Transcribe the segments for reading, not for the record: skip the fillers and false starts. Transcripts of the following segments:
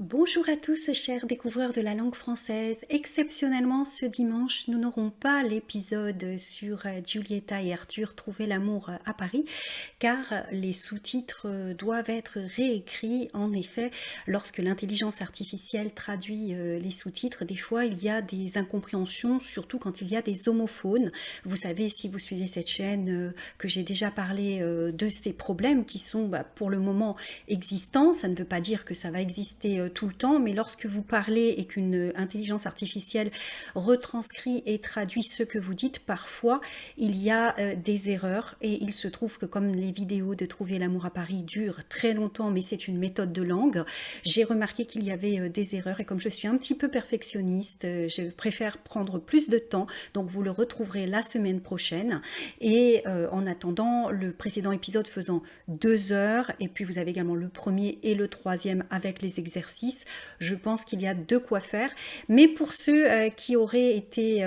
Bonjour à tous, chers découvreurs de la langue française. Exceptionnellement, ce dimanche, nous n'aurons pas l'épisode sur Giulietta et Arthur trouver l'amour à Paris, car les sous-titres doivent être réécrits. En effet, lorsque l'intelligence artificielle traduit les sous-titres, des fois il y a des incompréhensions, surtout quand il y a des homophones. Vous savez, si vous suivez cette chaîne, que j'ai déjà parlé de ces problèmes qui sont pour le moment existants. Ça ne veut pas dire que ça va exister tout le temps, mais lorsque vous parlez et qu'une intelligence artificielle retranscrit et traduit ce que vous dites, parfois il y a des erreurs, et il se trouve que comme les vidéos de Trouver l'amour à Paris durent très longtemps, mais c'est une méthode de langue, j'ai remarqué qu'il y avait des erreurs, et comme je suis un petit peu perfectionniste, je préfère prendre plus de temps, donc vous le retrouverez la semaine prochaine. Et en attendant, le précédent épisode faisant 2 heures, et puis vous avez également le premier et le troisième avec les exercices, je pense qu'il y a de quoi faire. Mais pour ceux qui auraient été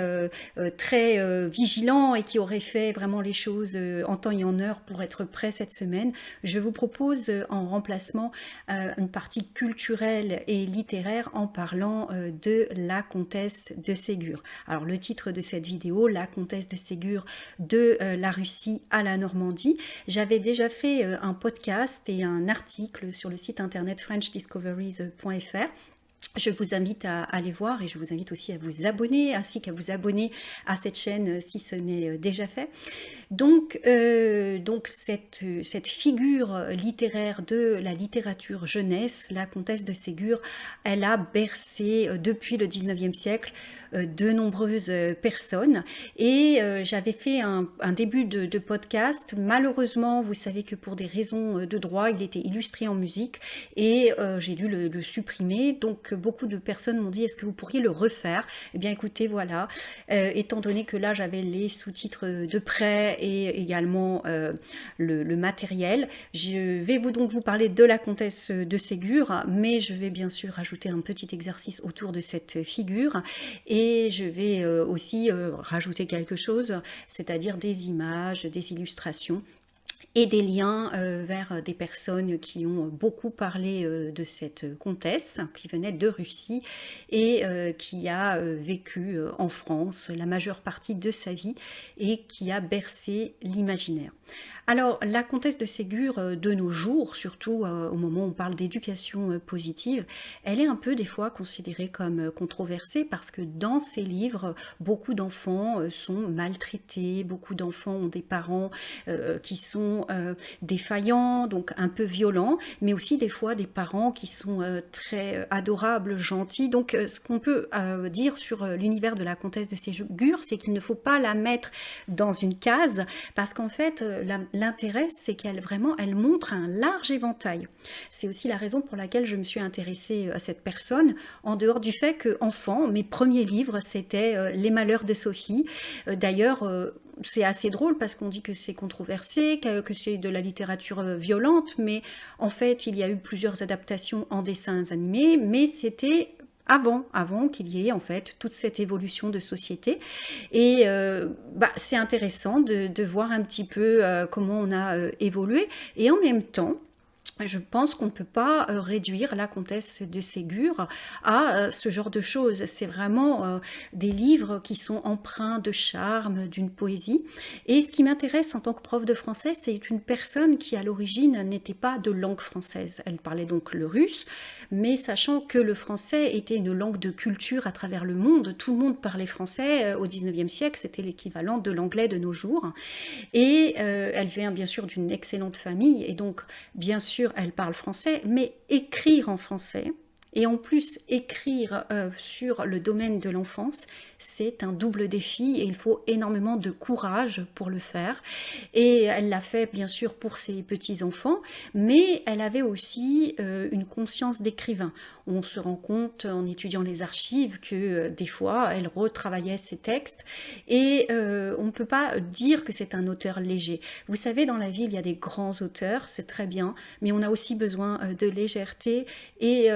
très vigilants et qui auraient fait vraiment les choses en temps et en heure pour être prêts cette semaine, je vous propose en remplacement une partie culturelle et littéraire en parlant de la comtesse de Ségur. Alors le titre de cette vidéo, La comtesse de Ségur, de la Russie à la Normandie. J'avais déjà fait un podcast et un article sur le site internet frenchdiscoveries.fr. Je vous invite à aller voir, et je vous invite aussi à vous abonner, ainsi qu'à vous abonner à cette chaîne si ce n'est déjà fait. Donc cette figure littéraire de la littérature jeunesse, la comtesse de Ségur, elle a bercé depuis le 19e siècle de nombreuses personnes. Et j'avais fait un début de podcast. Malheureusement, vous savez que pour des raisons de droit, il était illustré en musique, et j'ai dû le supprimer. Donc beaucoup de personnes m'ont dit: est-ce que vous pourriez le refaire? Eh bien écoutez, voilà, étant donné que là j'avais les sous-titres de près et également le matériel, je vais donc vous parler de la comtesse de Ségur, mais je vais bien sûr rajouter un petit exercice autour de cette figure, et je vais aussi rajouter quelque chose, c'est-à-dire des images, des illustrations et des liens vers des personnes qui ont beaucoup parlé de cette comtesse qui venait de Russie et qui a vécu en France la majeure partie de sa vie et qui a bercé l'imaginaire. Alors, la comtesse de Ségur, de nos jours, surtout au moment où on parle d'éducation positive, elle est un peu des fois considérée comme controversée, parce que dans ses livres, beaucoup d'enfants sont maltraités, beaucoup d'enfants ont des parents qui sont défaillants, donc un peu violents, mais aussi des fois des parents qui sont très adorables, gentils. Donc ce qu'on peut dire sur l'univers de la comtesse de Ségur, c'est qu'il ne faut pas la mettre dans une case, parce qu'en fait l'intérêt, c'est qu'elle montre un large éventail. C'est aussi la raison pour laquelle je me suis intéressée à cette personne, en dehors du fait que enfant, mes premiers livres, c'était Les Malheurs de Sophie. D'ailleurs, c'est assez drôle parce qu'on dit que c'est controversé, que c'est de la littérature violente, mais en fait, il y a eu plusieurs adaptations en dessins animés, mais c'était avant qu'il y ait en fait toute cette évolution de société. Et c'est intéressant de voir un petit peu comment on a évolué, et en même temps, je pense qu'on ne peut pas réduire la comtesse de Ségur à ce genre de choses. C'est vraiment des livres qui sont empreints de charme, d'une poésie. Et ce qui m'intéresse en tant que prof de français, c'est une personne qui à l'origine n'était pas de langue française. Elle parlait donc le russe, mais sachant que le français était une langue de culture à travers le monde, tout le monde parlait français au 19e siècle, c'était l'équivalent de l'anglais de nos jours. Et elle vient bien sûr d'une excellente famille, et donc bien sûr elle parle français, mais écrire en français, et en plus écrire sur le domaine de l'enfance, c'est un double défi, et il faut énormément de courage pour le faire. Et elle l'a fait bien sûr pour ses petits-enfants, mais elle avait aussi une conscience d'écrivain. On se rend compte en étudiant les archives que des fois elle retravaillait ses textes, et on ne peut pas dire que c'est un auteur léger. Vous savez, dans la vie il y a des grands auteurs, c'est très bien, mais on a aussi besoin de légèreté et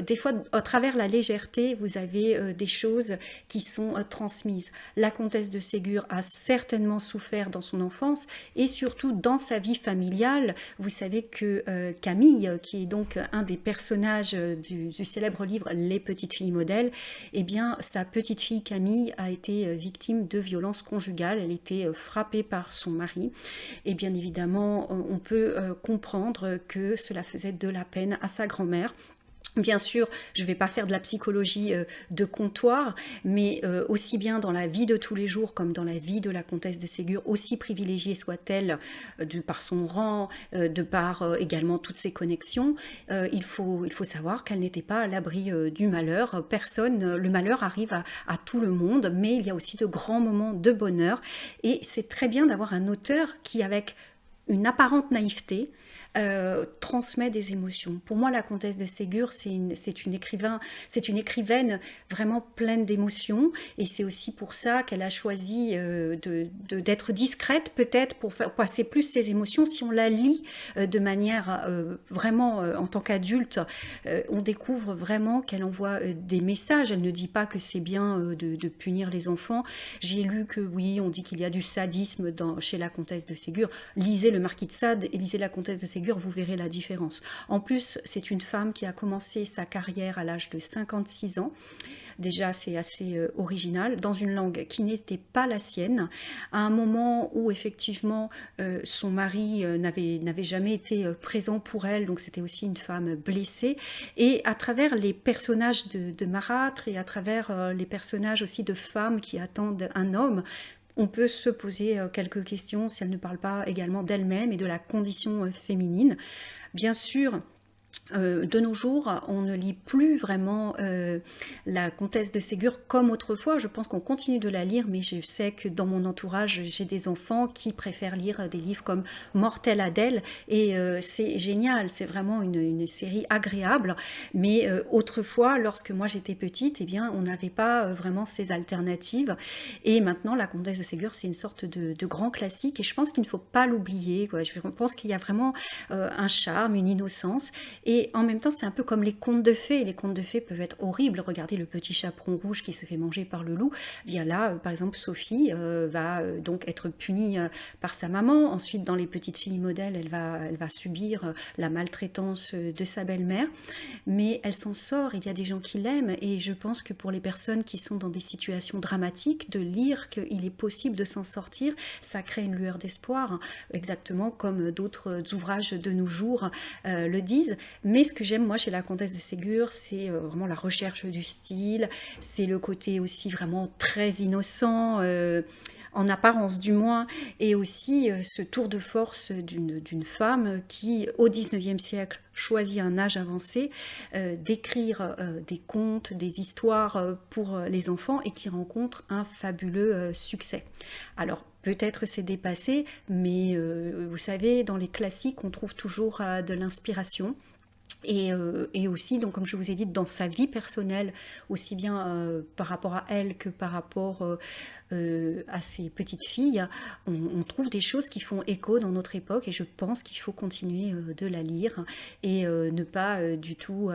des fois, à travers la légèreté, vous avez des choses qui sont transmises. La comtesse de Ségur a certainement souffert dans son enfance et surtout dans sa vie familiale. Vous savez que Camille, qui est donc un des personnages du célèbre livre Les petites filles modèles, eh bien, sa petite fille Camille a été victime de violences conjugales. Elle était frappée par son mari. Et bien évidemment, on peut comprendre que cela faisait de la peine à sa grand-mère. Bien sûr, je ne vais pas faire de la psychologie de comptoir, mais aussi bien dans la vie de tous les jours comme dans la vie de la comtesse de Ségur, aussi privilégiée soit-elle par son rang, de par également toutes ses connexions, il faut savoir qu'elle n'était pas à l'abri du malheur. Le malheur arrive à tout le monde, mais il y a aussi de grands moments de bonheur. Et c'est très bien d'avoir un auteur qui, avec une apparente naïveté, transmet des émotions. Pour moi, la comtesse de Ségur, c'est une écrivaine vraiment pleine d'émotions, et c'est aussi pour ça qu'elle a choisi d'être discrète, peut-être pour faire passer plus ses émotions. Si on la lit de manière vraiment en tant qu'adulte, on découvre vraiment qu'elle envoie des messages. Elle ne dit pas que c'est bien de punir les enfants. J'ai lu que oui, on dit qu'il y a du sadisme chez la comtesse de Ségur. Lisez le Marquis de Sade et lisez la comtesse de Ségur, vous verrez la différence. En plus, c'est une femme qui a commencé sa carrière à l'âge de 56 ans. Déjà, c'est assez original, dans une langue qui n'était pas la sienne, à un moment où effectivement son mari n'avait jamais été présent pour elle, donc c'était aussi une femme blessée. Et à travers les personnages de marâtres et à travers les personnages aussi de femmes qui attendent un homme, on peut se poser quelques questions si elle ne parle pas également d'elle-même et de la condition féminine. Bien sûr, de nos jours, on ne lit plus vraiment la comtesse de Ségur comme autrefois. Je pense qu'on continue de la lire, mais je sais que dans mon entourage, j'ai des enfants qui préfèrent lire des livres comme Mortelle Adèle, et c'est génial, c'est vraiment une série agréable. Mais autrefois, lorsque moi j'étais petite, eh bien, on n'avait pas vraiment ces alternatives. Et maintenant, la comtesse de Ségur, c'est une sorte de grand classique, et je pense qu'il ne faut pas l'oublier. Je pense qu'il y a vraiment un charme, une innocence. Et en même temps, c'est un peu comme les contes de fées. Les contes de fées peuvent être horribles. Regardez le petit chaperon rouge qui se fait manger par le loup. Bien là, par exemple, Sophie va donc être punie par sa maman. Ensuite, dans les petites filles modèles, elle va subir la maltraitance de sa belle-mère. Mais elle s'en sort. Il y a des gens qui l'aiment. Et je pense que pour les personnes qui sont dans des situations dramatiques, de lire qu'il est possible de s'en sortir, ça crée une lueur d'espoir. Exactement comme d'autres ouvrages de nos jours le disent. Mais ce que j'aime moi chez la comtesse de Ségur, c'est vraiment la recherche du style, c'est le côté aussi vraiment très innocent, en apparence du moins, et aussi ce tour de force d'une femme qui, au XIXe siècle, choisit un âge avancé, d'écrire des contes, des histoires pour les enfants, et qui rencontre un fabuleux succès. Alors, peut-être c'est dépassé, mais vous savez, dans les classiques, on trouve toujours de l'inspiration. Et aussi, donc, comme je vous ai dit, dans sa vie personnelle, aussi bien par rapport à elle que par rapport à ses petites filles, on trouve des choses qui font écho dans notre époque, et je pense qu'il faut continuer de la lire et ne pas du tout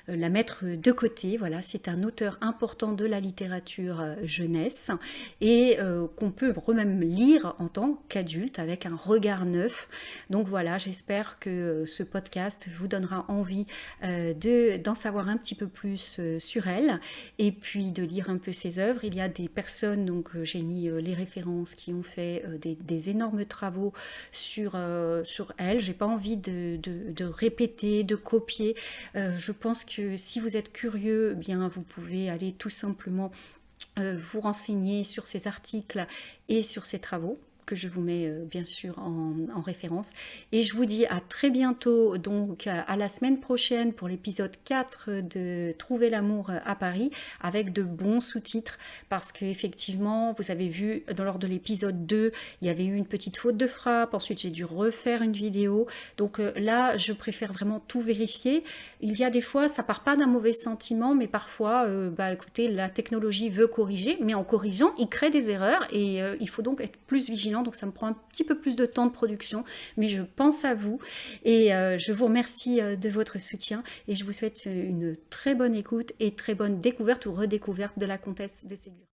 la mettre de côté. Voilà, c'est un auteur important de la littérature jeunesse, et qu'on peut même lire en tant qu'adulte avec un regard neuf. Donc voilà, j'espère que ce podcast vous donnera envie d'en savoir un petit peu plus sur elle, et puis de lire un peu ses œuvres. Il y a des personnes, donc j'ai mis les références, qui ont fait des énormes travaux sur elle. J'ai pas envie de répéter, de copier. Je pense que si vous êtes curieux, eh bien vous pouvez aller tout simplement vous renseigner sur ces articles et sur ces travaux, que je vous mets bien sûr en référence. Et je vous dis à très bientôt, donc à la semaine prochaine pour l'épisode 4 de Trouver l'amour à Paris, avec de bons sous-titres, parce que effectivement, vous avez vu lors de l'épisode 2, il y avait eu une petite faute de frappe, ensuite j'ai dû refaire une vidéo, donc là je préfère vraiment tout vérifier. Il y a des fois, ça part pas d'un mauvais sentiment, mais parfois, écoutez, la technologie veut corriger, mais en corrigeant, il crée des erreurs, et il faut donc être plus vigilant étudiants, donc ça me prend un petit peu plus de temps de production, mais je pense à vous et je vous remercie de votre soutien et je vous souhaite une très bonne écoute et très bonne découverte ou redécouverte de la comtesse de Ségur.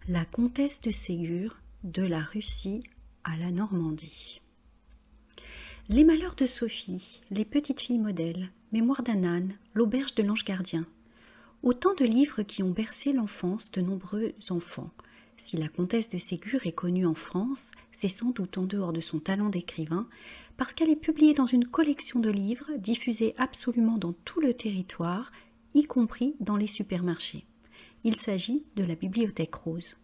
La comtesse de Ségur, de la Russie à la Normandie. Les malheurs de Sophie, les petites filles modèles, Mémoire d'un âne, L'auberge de l'ange gardien. Autant de livres qui ont bercé l'enfance de nombreux enfants. Si la comtesse de Ségur est connue en France, c'est sans doute en dehors de son talent d'écrivain, parce qu'elle est publiée dans une collection de livres diffusés absolument dans tout le territoire, y compris dans les supermarchés. Il s'agit de la Bibliothèque Rose.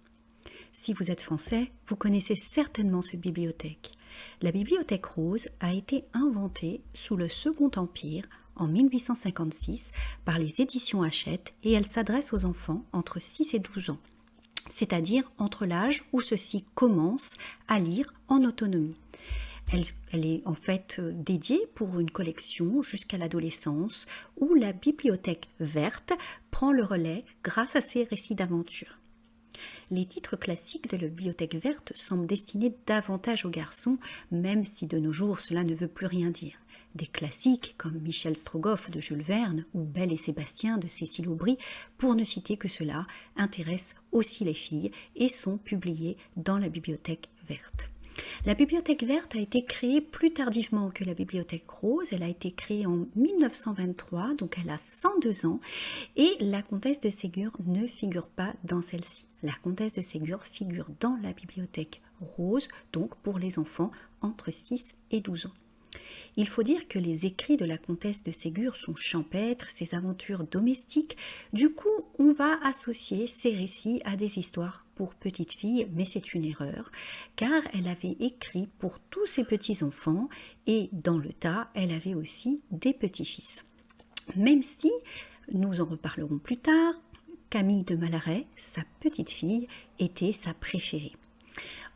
Si vous êtes français, vous connaissez certainement cette bibliothèque. La Bibliothèque Rose a été inventée sous le Second Empire en 1856 par les éditions Hachette et elle s'adresse aux enfants entre 6 et 12 ans, c'est-à-dire entre l'âge où ceux-ci commencent à lire en autonomie. Elle est en fait dédiée pour une collection jusqu'à l'adolescence où la bibliothèque verte prend le relais grâce à ses récits d'aventure. Les titres classiques de la bibliothèque verte semblent destinés davantage aux garçons, même si de nos jours cela ne veut plus rien dire. Des classiques comme Michel Strogoff de Jules Verne ou Belle et Sébastien de Cécile Aubry, pour ne citer que cela, intéressent aussi les filles et sont publiés dans la bibliothèque verte. La bibliothèque verte a été créée plus tardivement que la bibliothèque rose. Elle a été créée en 1923, donc elle a 102 ans, et la comtesse de Ségur ne figure pas dans celle-ci. La comtesse de Ségur figure dans la bibliothèque rose, donc pour les enfants entre 6 et 12 ans. Il faut dire que les écrits de la comtesse de Ségur sont champêtres, ses aventures domestiques. Du coup, on va associer ces récits à des histoires pour petite fille, mais c'est une erreur, car elle avait écrit pour tous ses petits-enfants et dans le tas, elle avait aussi des petits-fils. Même si, nous en reparlerons plus tard, Camille de Malaret, sa petite fille, était sa préférée.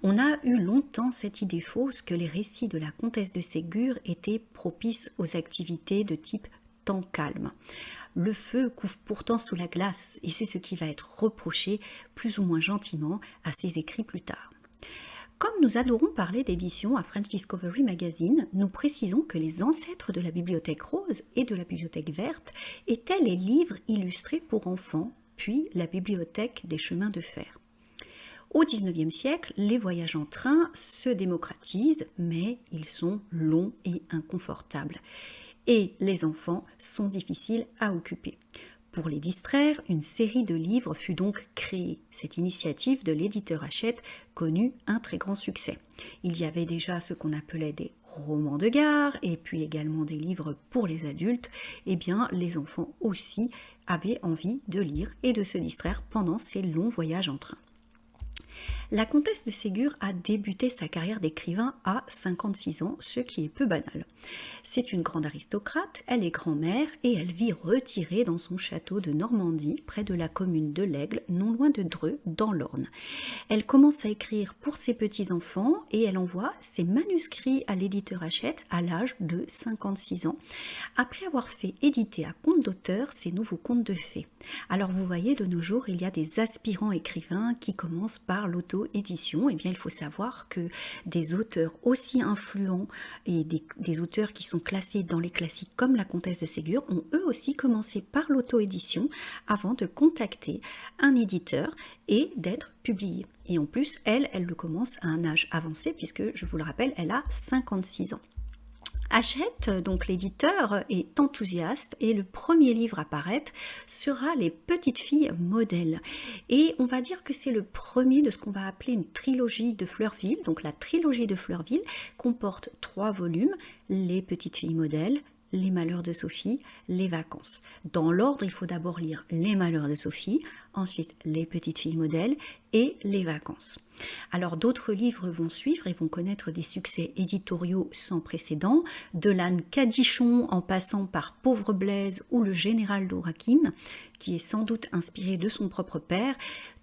On a eu longtemps cette idée fausse que les récits de la comtesse de Ségur étaient propices aux activités de type temps calme. Le feu couve pourtant sous la glace et c'est ce qui va être reproché plus ou moins gentiment à ses écrits plus tard. Comme nous adorons parler d'édition à French Discovery Magazine, nous précisons que les ancêtres de la bibliothèque rose et de la bibliothèque verte étaient les livres illustrés pour enfants, puis la bibliothèque des chemins de fer. Au XIXe siècle, les voyages en train se démocratisent, mais ils sont longs et inconfortables. Et les enfants sont difficiles à occuper. Pour les distraire, une série de livres fut donc créée. Cette initiative de l'éditeur Hachette connut un très grand succès. Il y avait déjà ce qu'on appelait des romans de gare et puis également des livres pour les adultes. Eh bien, les enfants aussi avaient envie de lire et de se distraire pendant ces longs voyages en train. La comtesse de Ségur a débuté sa carrière d'écrivain à 56 ans, ce qui est peu banal. C'est une grande aristocrate, elle est grand-mère et elle vit retirée dans son château de Normandie, près de la commune de l'Aigle, non loin de Dreux, dans l'Orne. Elle commence à écrire pour ses petits-enfants et elle envoie ses manuscrits à l'éditeur Hachette à l'âge de 56 ans, après avoir fait éditer à compte d'auteur ses nouveaux contes de fées. Alors vous voyez, de nos jours, il y a des aspirants écrivains qui commencent par l'auto-édition. Eh bien, il faut savoir que des auteurs aussi influents et des auteurs qui sont classés dans les classiques comme la comtesse de Ségur ont eux aussi commencé par l'auto-édition avant de contacter un éditeur et d'être publiés. Et en plus, elle le commence à un âge avancé puisque, je vous le rappelle, elle a 56 ans. Hachette, donc l'éditeur, est enthousiaste et le premier livre à paraître sera Les petites filles modèles. Et on va dire que c'est le premier de ce qu'on va appeler une trilogie de Fleurville. Donc la trilogie de Fleurville comporte 3 volumes, Les petites filles modèles, Les malheurs de Sophie, Les vacances. Dans l'ordre, il faut d'abord lire Les malheurs de Sophie, ensuite Les petites filles modèles et Les vacances. Alors d'autres livres vont suivre et vont connaître des succès éditoriaux sans précédent, de l'âne Cadichon en passant par Pauvre Blaise ou le général d'Auraquine, qui est sans doute inspiré de son propre père.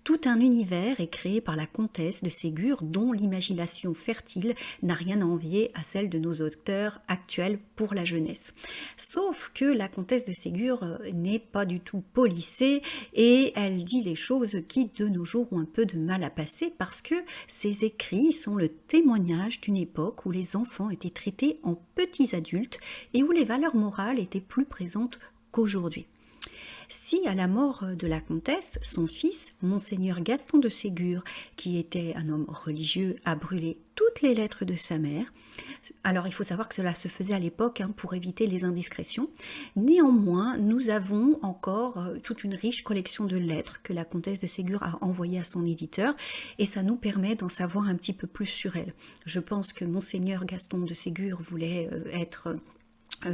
Tout un univers est créé par la comtesse de Ségur dont l'imagination fertile n'a rien à envier à celle de nos auteurs actuels pour la jeunesse. Sauf que la comtesse de Ségur n'est pas du tout polissée et elle dit les choses qui de nos jours ont un peu de mal à passer parce que ses écrits sont le témoignage d'une époque où les enfants étaient traités en petits adultes et où les valeurs morales étaient plus présentes qu'aujourd'hui. Si à la mort de la comtesse, son fils, monseigneur Gaston de Ségur, qui était un homme religieux, a brûlé toutes les lettres de sa mère, alors il faut savoir que cela se faisait à l'époque pour éviter les indiscrétions, néanmoins nous avons encore toute une riche collection de lettres que la comtesse de Ségur a envoyées à son éditeur et ça nous permet d'en savoir un petit peu plus sur elle. Je pense que monseigneur Gaston de Ségur voulait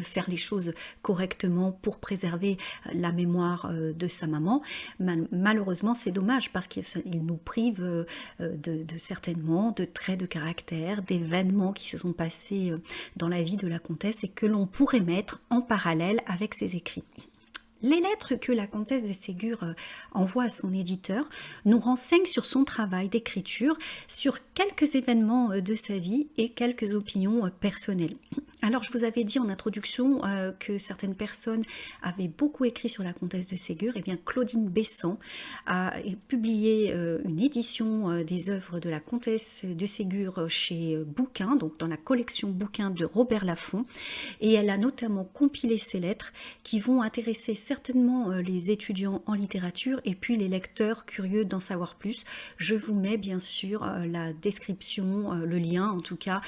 faire les choses correctement pour préserver la mémoire de sa maman. Malheureusement, c'est dommage parce qu'il nous prive certainement de traits de caractère, d'événements qui se sont passés dans la vie de la comtesse et que l'on pourrait mettre en parallèle avec ses écrits. Les lettres que la comtesse de Ségur envoie à son éditeur nous renseignent sur son travail d'écriture, sur quelques événements de sa vie et quelques opinions personnelles. Alors je vous avais dit en introduction que certaines personnes avaient beaucoup écrit sur la comtesse de Ségur. Et bien Claudine Besson a publié une édition des œuvres de la comtesse de Ségur chez Bouquin, donc dans la collection Bouquin de Robert Laffont. Et elle a notamment compilé ces lettres qui vont intéresser certainement les étudiants en littérature et puis les lecteurs curieux d'en savoir plus. Je vous mets bien sûr la description, le lien en tout cas,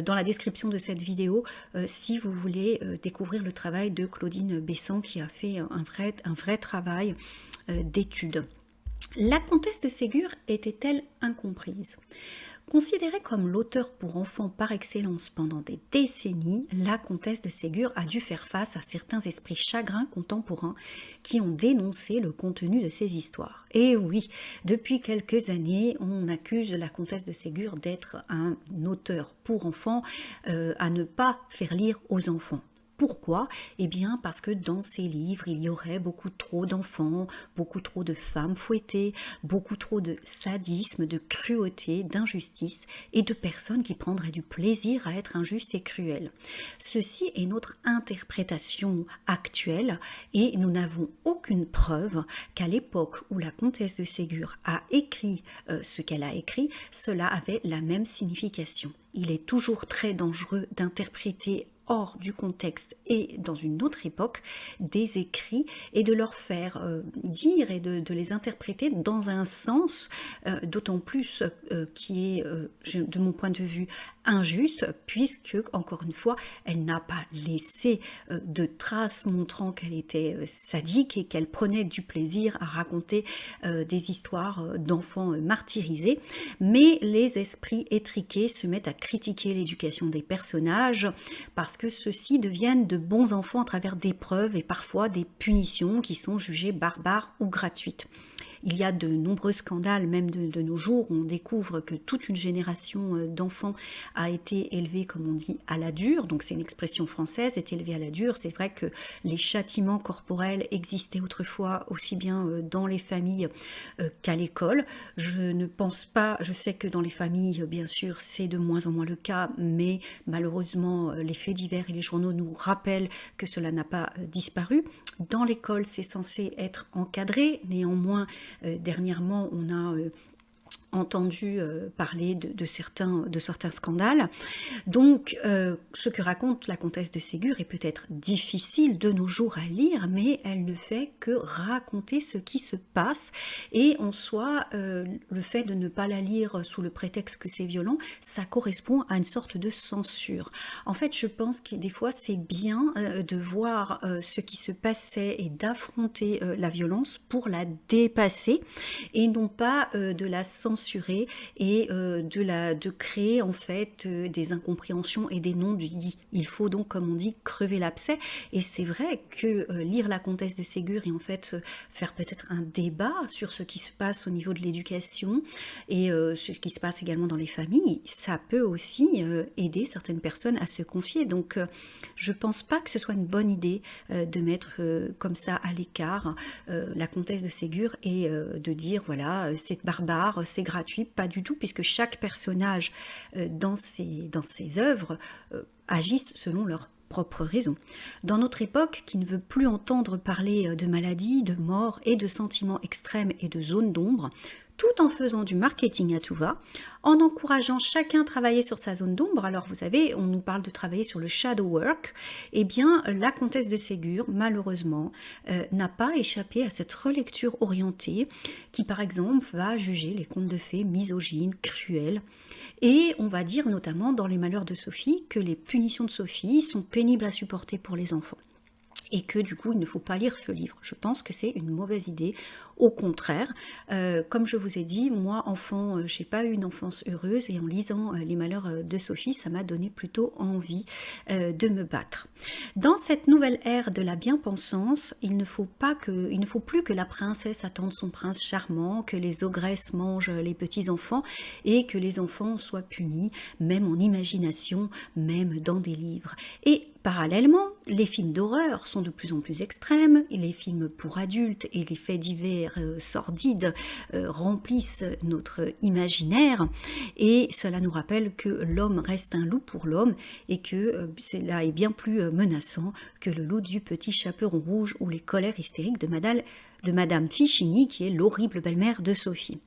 dans la description de cette vidéo si vous voulez découvrir le travail de Claudine Besson qui a fait un vrai travail d'étude. La comtesse de Ségur était-elle incomprise ? Considérée comme l'auteur pour enfants par excellence pendant des décennies, la comtesse de Ségur a dû faire face à certains esprits chagrins contemporains qui ont dénoncé le contenu de ses histoires. Et oui, depuis quelques années, on accuse la comtesse de Ségur d'être un auteur pour enfants à ne pas faire lire aux enfants. Pourquoi? Eh bien parce que dans ces livres, il y aurait beaucoup trop d'enfants, beaucoup trop de femmes fouettées, beaucoup trop de sadisme, de cruauté, d'injustice et de personnes qui prendraient du plaisir à être injustes et cruelles. Ceci est notre interprétation actuelle et nous n'avons aucune preuve qu'à l'époque où la comtesse de Ségur a écrit ce qu'elle a écrit, cela avait la même signification. Il est toujours très dangereux d'interpréter hors du contexte et dans une autre époque des écrits et de leur faire dire et de les interpréter dans un sens d'autant plus qui est de mon point de vue injuste, puisque encore une fois elle n'a pas laissé de traces montrant qu'elle était sadique et qu'elle prenait du plaisir à raconter des histoires d'enfants martyrisés, mais les esprits étriqués se mettent à critiquer l'éducation des personnages parce que ceux-ci deviennent de bons enfants à travers d'épreuves et parfois des punitions qui sont jugées barbares ou gratuites. Il y a de nombreux scandales, même de nos jours, où on découvre que toute une génération d'enfants a été élevée, comme on dit, à la dure. Donc c'est une expression française, est élevée à la dure. C'est vrai que les châtiments corporels existaient autrefois aussi bien dans les familles qu'à l'école. Je ne pense pas, je sais que dans les familles, bien sûr, c'est de moins en moins le cas, mais malheureusement, les faits divers et les journaux nous rappellent que cela n'a pas disparu. Dans l'école, c'est censé être encadré, néanmoins, dernièrement, on a entendu parler de certains scandales. Donc, ce que raconte la comtesse de Ségur est peut-être difficile de nos jours à lire, mais elle ne fait que raconter ce qui se passe. Et en soi, le fait de ne pas la lire sous le prétexte que c'est violent, ça correspond à une sorte de censure. En fait, je pense que des fois, c'est bien de voir ce qui se passait et d'affronter la violence pour la dépasser et non pas de la censurer et de créer en fait des incompréhensions et des non-dits. Il faut donc, comme on dit, crever l'abcès. Et c'est vrai que lire la comtesse de Ségur et en fait faire peut-être un débat sur ce qui se passe au niveau de l'éducation et ce qui se passe également dans les familles, ça peut aussi aider certaines personnes à se confier. Donc je pense pas que ce soit une bonne idée de mettre comme ça à l'écart la comtesse de Ségur et de dire voilà, c'est barbare, c'est gratuit, pas du tout, puisque chaque personnage dans ses œuvres agissent selon leur propre raison. Dans notre époque, qui ne veut plus entendre parler de maladies, de morts et de sentiments extrêmes et de zones d'ombre, tout en faisant du marketing à tout va, en encourageant chacun à travailler sur sa zone d'ombre. Alors vous savez, on nous parle de travailler sur le shadow work, eh bien la comtesse de Ségur, malheureusement, n'a pas échappé à cette relecture orientée qui par exemple va juger les contes de fées misogynes, cruels, et on va dire notamment dans Les Malheurs de Sophie que les punitions de Sophie sont pénibles à supporter pour les enfants. Et que du coup, il ne faut pas lire ce livre. Je pense que c'est une mauvaise idée. Au contraire, comme je vous ai dit, moi, enfant, j'ai pas eu une enfance heureuse et en lisant Les Malheurs de Sophie, ça m'a donné plutôt envie de me battre. Dans cette nouvelle ère de la bien-pensance, il ne faut plus que la princesse attende son prince charmant, que les ogresses mangent les petits-enfants et que les enfants soient punis, même en imagination, même dans des livres. Et parallèlement, les films d'horreur sont de plus en plus extrêmes, et les films pour adultes et les faits divers sordides remplissent notre imaginaire, et cela nous rappelle que l'homme reste un loup pour l'homme, et que cela est bien plus menaçant que le loup du petit chaperon rouge ou les colères hystériques de Madame Fichini, qui est l'horrible belle-mère de Sophie.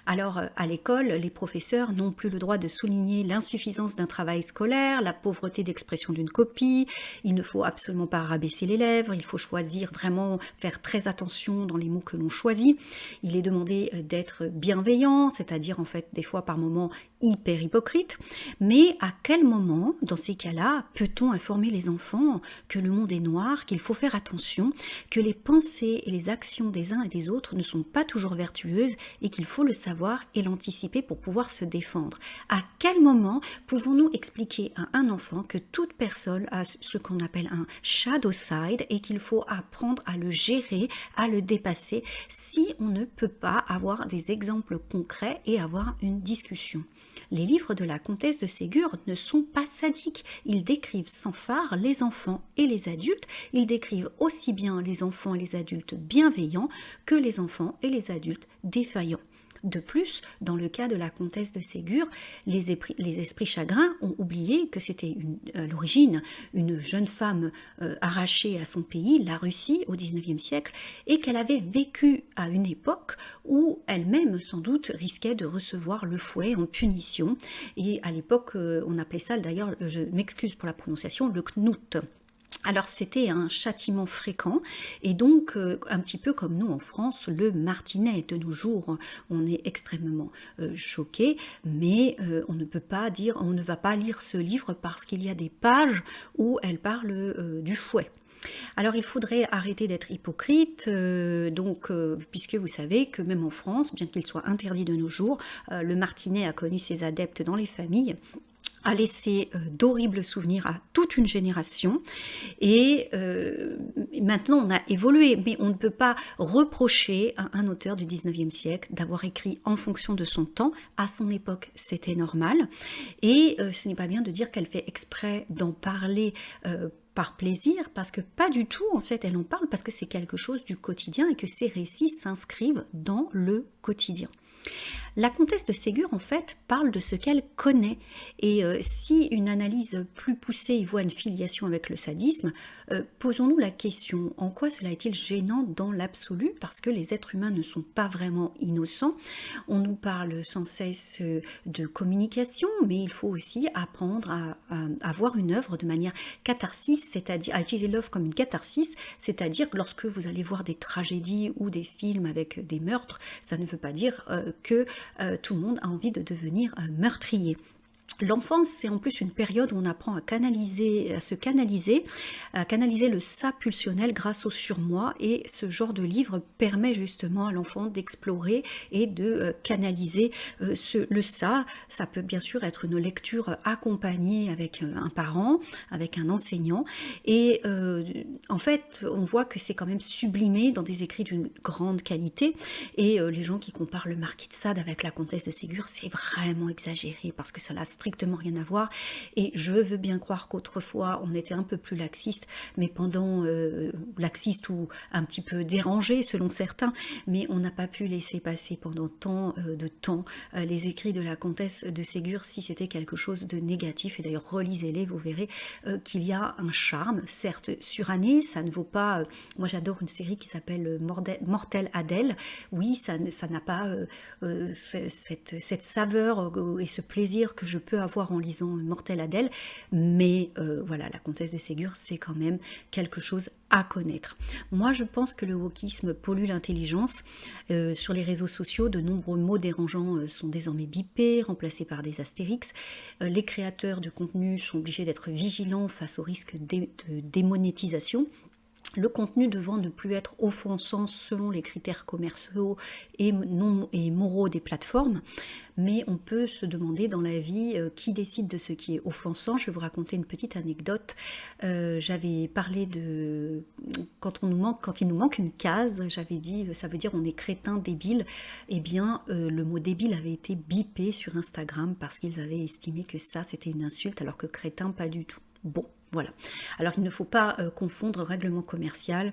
Alors, à l'école, les professeurs n'ont plus le droit de souligner l'insuffisance d'un travail scolaire, la pauvreté d'expression d'une copie, il ne faut absolument pas rabaisser les lèvres, il faut choisir vraiment, faire très attention dans les mots que l'on choisit. Il est demandé d'être bienveillant, c'est-à-dire en fait des fois par moments hyper hypocrite, mais à quel moment, dans ces cas-là, peut-on informer les enfants que le monde est noir, qu'il faut faire attention, que les pensées et les actions des uns et des autres ne sont pas toujours vertueuses et qu'il faut le savoir savoir et l'anticiper pour pouvoir se défendre. À quel moment pouvons-nous expliquer à un enfant que toute personne a ce qu'on appelle un shadow side et qu'il faut apprendre à le gérer, à le dépasser si on ne peut pas avoir des exemples concrets et avoir une discussion? Les livres de la comtesse de Ségur ne sont pas sadiques. Ils décrivent sans phare les enfants et les adultes. Ils décrivent aussi bien les enfants et les adultes bienveillants que les enfants et les adultes défaillants. De plus, dans le cas de la comtesse de Ségur, les esprits chagrins ont oublié que c'était à l'origine une jeune femme arrachée à son pays, la Russie, au XIXe siècle, et qu'elle avait vécu à une époque où elle-même, sans doute, risquait de recevoir le fouet en punition. Et à l'époque, on appelait ça, d'ailleurs, je m'excuse pour la prononciation, le knout. Alors c'était un châtiment fréquent et donc un petit peu comme nous en France, le martinet. De nos jours, on est extrêmement choqué, mais on ne peut pas dire, on ne va pas lire ce livre parce qu'il y a des pages où elle parle du fouet. Alors il faudrait arrêter d'être hypocrite, puisque vous savez que même en France, bien qu'il soit interdit de nos jours, le martinet a connu ses adeptes dans les familles, a laissé d'horribles souvenirs à toute une génération et maintenant on a évolué, mais on ne peut pas reprocher à un auteur du 19e siècle d'avoir écrit en fonction de son temps. À son époque c'était normal et ce n'est pas bien de dire qu'elle fait exprès d'en parler par plaisir, parce que pas du tout, en fait, elle en parle parce que c'est quelque chose du quotidien et que ces récits s'inscrivent dans le quotidien. La comtesse de Ségur, en fait, parle de ce qu'elle connaît. Et si une analyse plus poussée y voit une filiation avec le sadisme, posons-nous la question, en quoi cela est-il gênant dans l'absolu? Parce que les êtres humains ne sont pas vraiment innocents. On nous parle sans cesse de communication, mais il faut aussi apprendre à voir une œuvre de manière catharsis, c'est-à-dire à utiliser l'œuvre comme une catharsis, c'est-à-dire que lorsque vous allez voir des tragédies ou des films avec des meurtres, ça ne veut pas dire que tout le monde a envie de devenir meurtrier. L'enfance, c'est en plus une période où on apprend à se canaliser, à canaliser le ça pulsionnel grâce au surmoi, et ce genre de livre permet justement à l'enfant d'explorer et de canaliser le ça. Ça peut bien sûr être une lecture accompagnée avec un parent, avec un enseignant, et en fait, on voit que c'est quand même sublimé dans des écrits d'une grande qualité, et les gens qui comparent le Marquis de Sade avec la comtesse de Ségur, c'est vraiment exagéré, parce que ça l'a strictement rien à voir, et je veux bien croire qu'autrefois on était un peu plus laxiste, mais pendant laxiste ou un petit peu dérangé selon certains, mais on n'a pas pu laisser passer pendant tant de temps les écrits de la comtesse de Ségur si c'était quelque chose de négatif. Et d'ailleurs relisez-les, vous verrez qu'il y a un charme, certes suranné, ça ne vaut pas, moi j'adore une série qui s'appelle Mortel Adèle, oui ça n'a pas cette saveur et ce plaisir que je peux avoir en lisant Mortel Adèle, mais voilà, la comtesse de Ségur, c'est quand même quelque chose à connaître. Moi, je pense que le wokisme pollue l'intelligence. Sur les réseaux sociaux, de nombreux mots dérangeants sont désormais bipés, remplacés par des astérix. Les créateurs de contenu sont obligés d'être vigilants face au risque de démonétisation. Le contenu devant ne plus être offensant selon les critères commerciaux et moraux des plateformes, mais on peut se demander dans la vie qui décide de ce qui est offensant. Je vais vous raconter une petite anecdote. J'avais parlé de quand il nous manque une case, j'avais dit ça veut dire on est crétin, débile. Eh bien, le mot débile avait été bipé sur Instagram parce qu'ils avaient estimé que ça c'était une insulte, alors que crétin pas du tout. Bon. Voilà. Alors il ne faut pas confondre règlement commercial,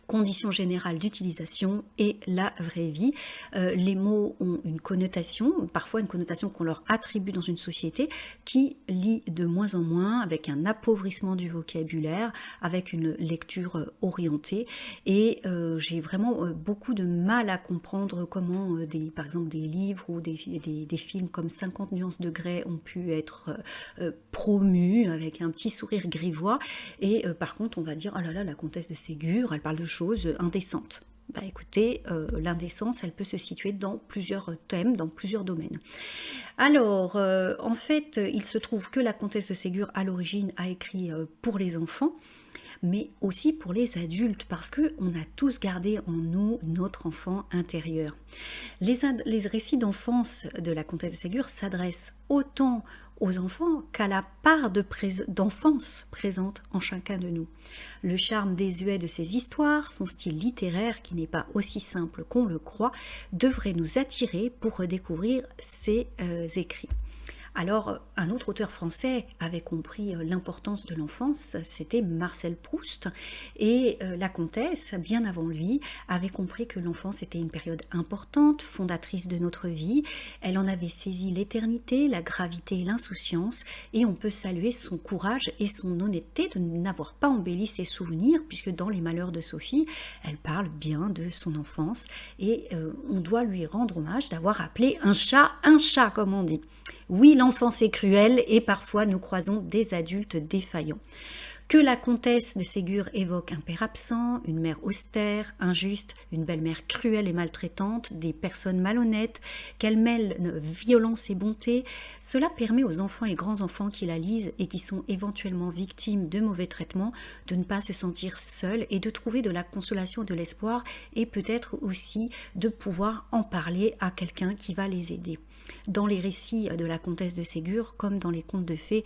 conditions générales d'utilisation et la vraie vie. Les mots ont une connotation, parfois une connotation qu'on leur attribue dans une société qui lit de moins en moins, avec un appauvrissement du vocabulaire, avec une lecture orientée. Et j'ai vraiment beaucoup de mal à comprendre comment, par exemple, des livres ou des films comme 50 nuances de Grey ont pu être promus avec un petit sourire grivois. Et par contre, on va dire, oh là là, la comtesse de Ségur, elle parle de choses indécentes. Bah écoutez, l'indécence, elle peut se situer dans plusieurs thèmes, dans plusieurs domaines. Alors, en fait, il se trouve que la comtesse de Ségur, à l'origine, a écrit pour les enfants, mais aussi pour les adultes, parce qu'on a tous gardé en nous notre enfant intérieur. Les récits d'enfance de la comtesse de Ségur s'adressent autant aux enfants qu'à la part d'enfance présente en chacun de nous. Le charme désuet de ces histoires, son style littéraire qui n'est pas aussi simple qu'on le croit, devrait nous attirer pour redécouvrir ces écrits. Alors, un autre auteur français avait compris l'importance de l'enfance, c'était Marcel Proust, et la comtesse, bien avant lui, avait compris que l'enfance était une période importante, fondatrice de notre vie. Elle en avait saisi l'éternité, la gravité et l'insouciance, et on peut saluer son courage et son honnêteté de n'avoir pas embelli ses souvenirs, puisque dans Les Malheurs de Sophie, elle parle bien de son enfance, et on doit lui rendre hommage d'avoir appelé un chat, comme on dit. Oui, l'enfance est cruelle et parfois nous croisons des adultes défaillants. Que la comtesse de Ségur évoque un père absent, une mère austère, injuste, une belle-mère cruelle et maltraitante, des personnes malhonnêtes, qu'elle mêle violence et bonté, cela permet aux enfants et grands-enfants qui la lisent et qui sont éventuellement victimes de mauvais traitements de ne pas se sentir seuls et de trouver de la consolation, de l'espoir et peut-être aussi de pouvoir en parler à quelqu'un qui va les aider. Dans les récits de la comtesse de Ségur, comme dans les contes de fées,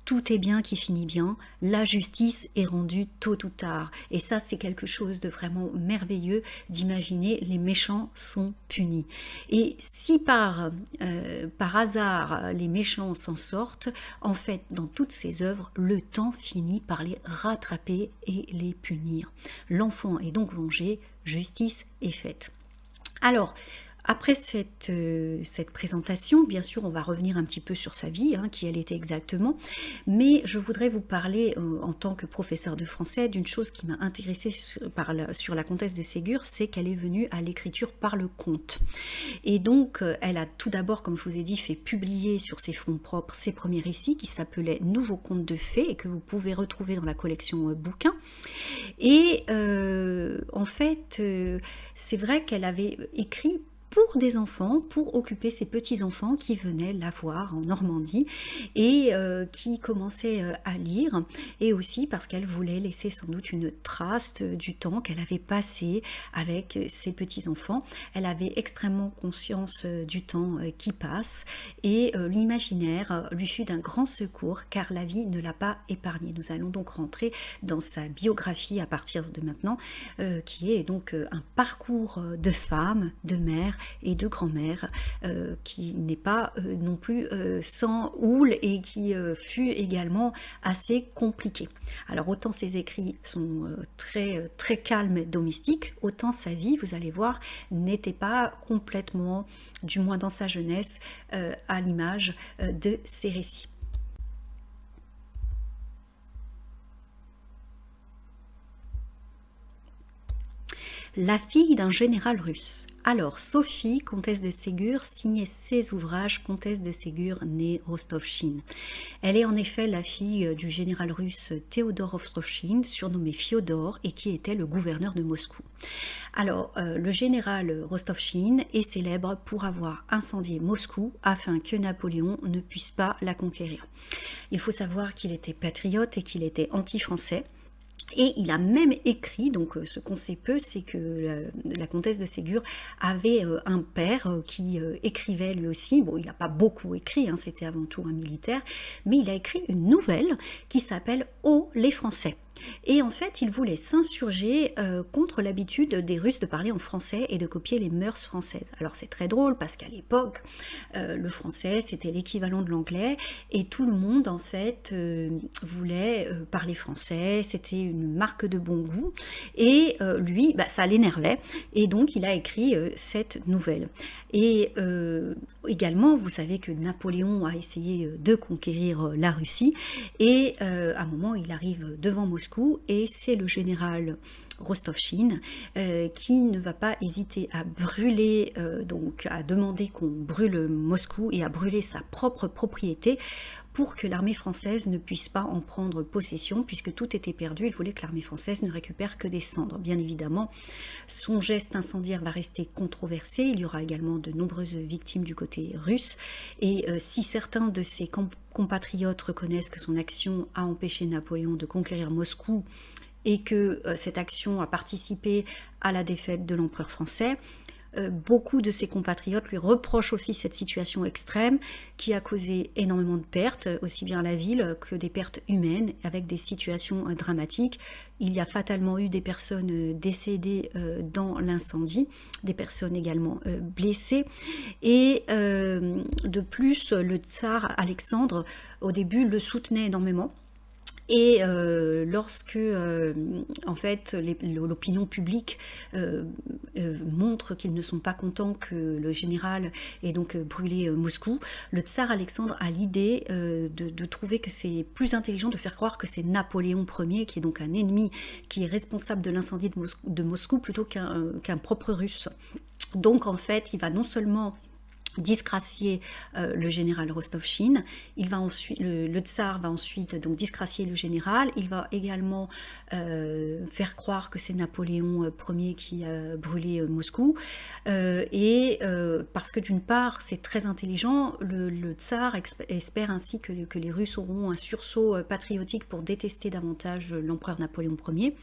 tout est bien qui finit bien, la justice est rendue tôt ou tard. Et ça, c'est quelque chose de vraiment merveilleux d'imaginer les méchants sont punis. Et si par hasard les méchants s'en sortent, en fait, dans toutes ces œuvres, le temps finit par les rattraper et les punir. L'enfant est donc vengé, justice est faite. Alors, après cette présentation, bien sûr, on va revenir un petit peu sur sa vie, qui elle était exactement, mais je voudrais vous parler, en tant que professeur de français, d'une chose qui m'a intéressée sur la comtesse de Ségur, c'est qu'elle est venue à l'écriture par le conte. Et donc, elle a tout d'abord, comme je vous ai dit, fait publier sur ses fonds propres ses premiers récits qui s'appelaient Nouveaux contes de fées et que vous pouvez retrouver dans la collection bouquins. Et en fait, c'est vrai qu'elle avait écrit pour des enfants, pour occuper ces petits-enfants qui venaient la voir en Normandie et qui commençaient à lire, et aussi parce qu'elle voulait laisser sans doute une trace du temps qu'elle avait passé avec ses petits-enfants. Elle avait extrêmement conscience du temps qui passe, et l'imaginaire lui fut d'un grand secours car la vie ne l'a pas épargnée. Nous allons donc rentrer dans sa biographie à partir de maintenant, qui est donc un parcours de femme, de mère et de grand-mère, qui n'est pas non plus sans houle et qui fut également assez compliqué. Alors autant ses écrits sont très calmes et domestiques, autant sa vie, vous allez voir, n'était pas complètement, du moins dans sa jeunesse, à l'image de ses récits. La fille d'un général russe. Alors, Sophie, comtesse de Ségur, signait ses ouvrages comtesse de Ségur, née Rostovchine. Elle est en effet la fille du général russe Théodore Rostovchine, surnommé Fiodor, et qui était le gouverneur de Moscou. Alors, le général Rostovchine est célèbre pour avoir incendié Moscou afin que Napoléon ne puisse pas la conquérir. Il faut savoir qu'il était patriote et qu'il était anti-français. Et il a même écrit, donc ce qu'on sait peu, c'est que la comtesse de Ségur avait un père qui écrivait lui aussi. Bon, il n'a pas beaucoup écrit, c'était avant tout un militaire, mais il a écrit une nouvelle qui s'appelle « Oh, les Français ». Et en fait, il voulait s'insurger contre l'habitude des Russes de parler en français et de copier les mœurs françaises. Alors c'est très drôle parce qu'à l'époque, le français c'était l'équivalent de l'anglais et tout le monde en fait voulait parler français, c'était une marque de bon goût et lui, ça l'énervait et donc il a écrit cette nouvelle. Et également, vous savez que Napoléon a essayé de conquérir la Russie et à un moment il arrive devant Moscou et c'est le général Rostovchine qui ne va pas hésiter à brûler, donc à demander qu'on brûle Moscou et à brûler sa propre propriété pour que l'armée française ne puisse pas en prendre possession, puisque tout était perdu. Il voulait que l'armée française ne récupère que des cendres. Bien évidemment, son geste incendiaire va rester controversé. Il y aura également de nombreuses victimes du côté russe. Et si certains de ses compatriotes reconnaissent que son action a empêché Napoléon de conquérir Moscou, et que cette action a participé à la défaite de l'empereur français, beaucoup de ses compatriotes lui reprochent aussi cette situation extrême qui a causé énormément de pertes, aussi bien à la ville que des pertes humaines, avec des situations dramatiques. Il y a fatalement eu des personnes décédées dans l'incendie, des personnes également blessées. Et de plus, le tsar Alexandre, au début, le soutenait énormément. Et lorsque en fait l'opinion publique montre qu'ils ne sont pas contents que le général ait donc brûlé Moscou, le tsar Alexandre a l'idée de trouver que c'est plus intelligent de faire croire que c'est Napoléon Ier, qui est donc un ennemi, qui est responsable de l'incendie de Moscou plutôt qu'un propre russe. Donc en fait, il va non seulement disgracier le général Rostov-Chine, le tsar va ensuite donc disgracier le général, il va également faire croire que c'est Napoléon Ier qui a brûlé Moscou, parce que d'une part c'est très intelligent, le tsar espère ainsi que les Russes auront un sursaut patriotique pour détester davantage l'empereur Napoléon Ier,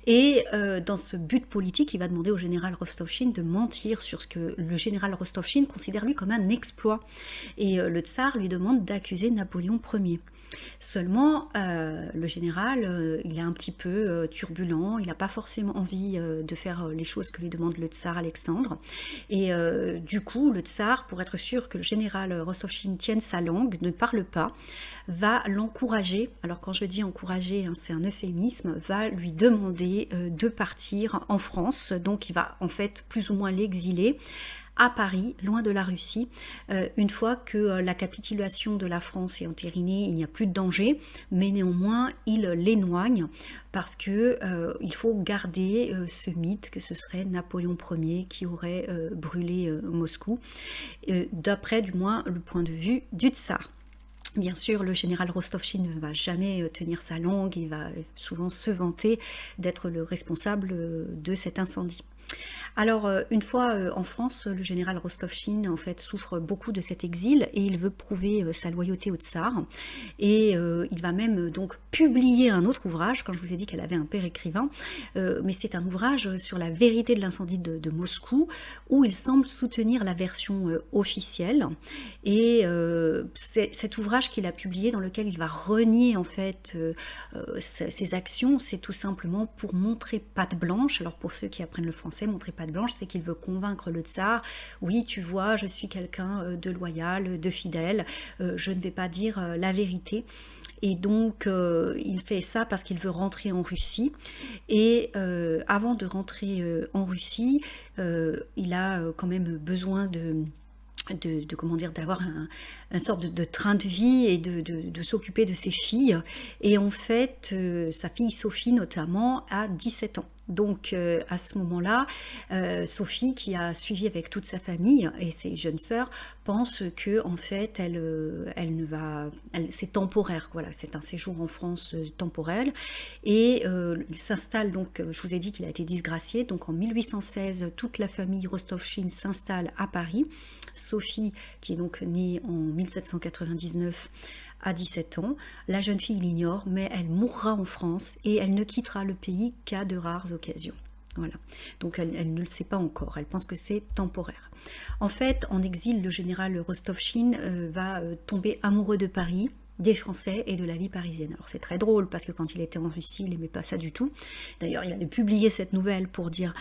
et dans ce but politique, il va demander au général Rostov-Chine de mentir sur ce que le général Rostov-Chine considère lui comme un exploit. Et le tsar lui demande d'accuser Napoléon Ier. Seulement, le général, il est un petit peu turbulent, il n'a pas forcément envie de faire les choses que lui demande le tsar Alexandre. Et du coup, le tsar, pour être sûr que le général Rostov-Chine tienne sa langue, ne parle pas, va l'encourager, alors quand je dis encourager, hein, c'est un euphémisme, va lui demander de partir en France, donc il va en fait plus ou moins l'exiler à Paris, loin de la Russie. Une fois que la capitulation de la France est entérinée, il n'y a plus de danger, mais néanmoins il l'éloigne parce que il faut garder ce mythe que ce serait Napoléon Ier qui aurait brûlé Moscou, d'après du moins le point de vue du tsar. Bien sûr, le général Rostov-Chine ne va jamais tenir sa langue, il va souvent se vanter d'être le responsable de cet incendie. Alors, une fois en France, le général Rostov-Chine en fait souffre beaucoup de cet exil et il veut prouver sa loyauté au tsar. Et il va même donc publier un autre ouvrage, quand je vous ai dit qu'elle avait un père écrivain, mais c'est un ouvrage sur la vérité de l'incendie de Moscou, où il semble soutenir la version officielle. Et c'est cet ouvrage qu'il a publié dans lequel il va renier en fait ses actions, c'est tout simplement pour montrer patte blanche. Alors pour ceux qui apprennent le français, montrer patte blanche, c'est qu'il veut convaincre le tsar, oui tu vois, je suis quelqu'un de loyal, de fidèle, je ne vais pas dire la vérité. Et donc il fait ça parce qu'il veut rentrer en Russie, et avant de rentrer en Russie, il a quand même besoin comment dire, d'avoir une sorte de train de vie et de s'occuper de ses filles. Et en fait, sa fille Sophie notamment a 17 ans. Donc à ce moment-là, Sophie, qui a suivi avec toute sa famille et ses jeunes sœurs, pense que en fait c'est temporaire, voilà, c'est un séjour en France temporel, et il s'installe donc, je vous ai dit qu'il a été disgracié, donc en 1816 toute la famille Rostov-Chine s'installe à Paris. Sophie, qui est donc née en 1799, à 17 ans. La jeune fille l'ignore, mais elle mourra en France et elle ne quittera le pays qu'à de rares occasions. Voilà. Donc elle ne le sait pas encore, elle pense que c'est temporaire. En fait, en exil, le général Rostov-Chine va tomber amoureux de Paris, des Français et de la vie parisienne. Alors c'est très drôle parce que quand il était en Russie, il n'aimait pas ça du tout. D'ailleurs, il avait publié cette nouvelle pour dire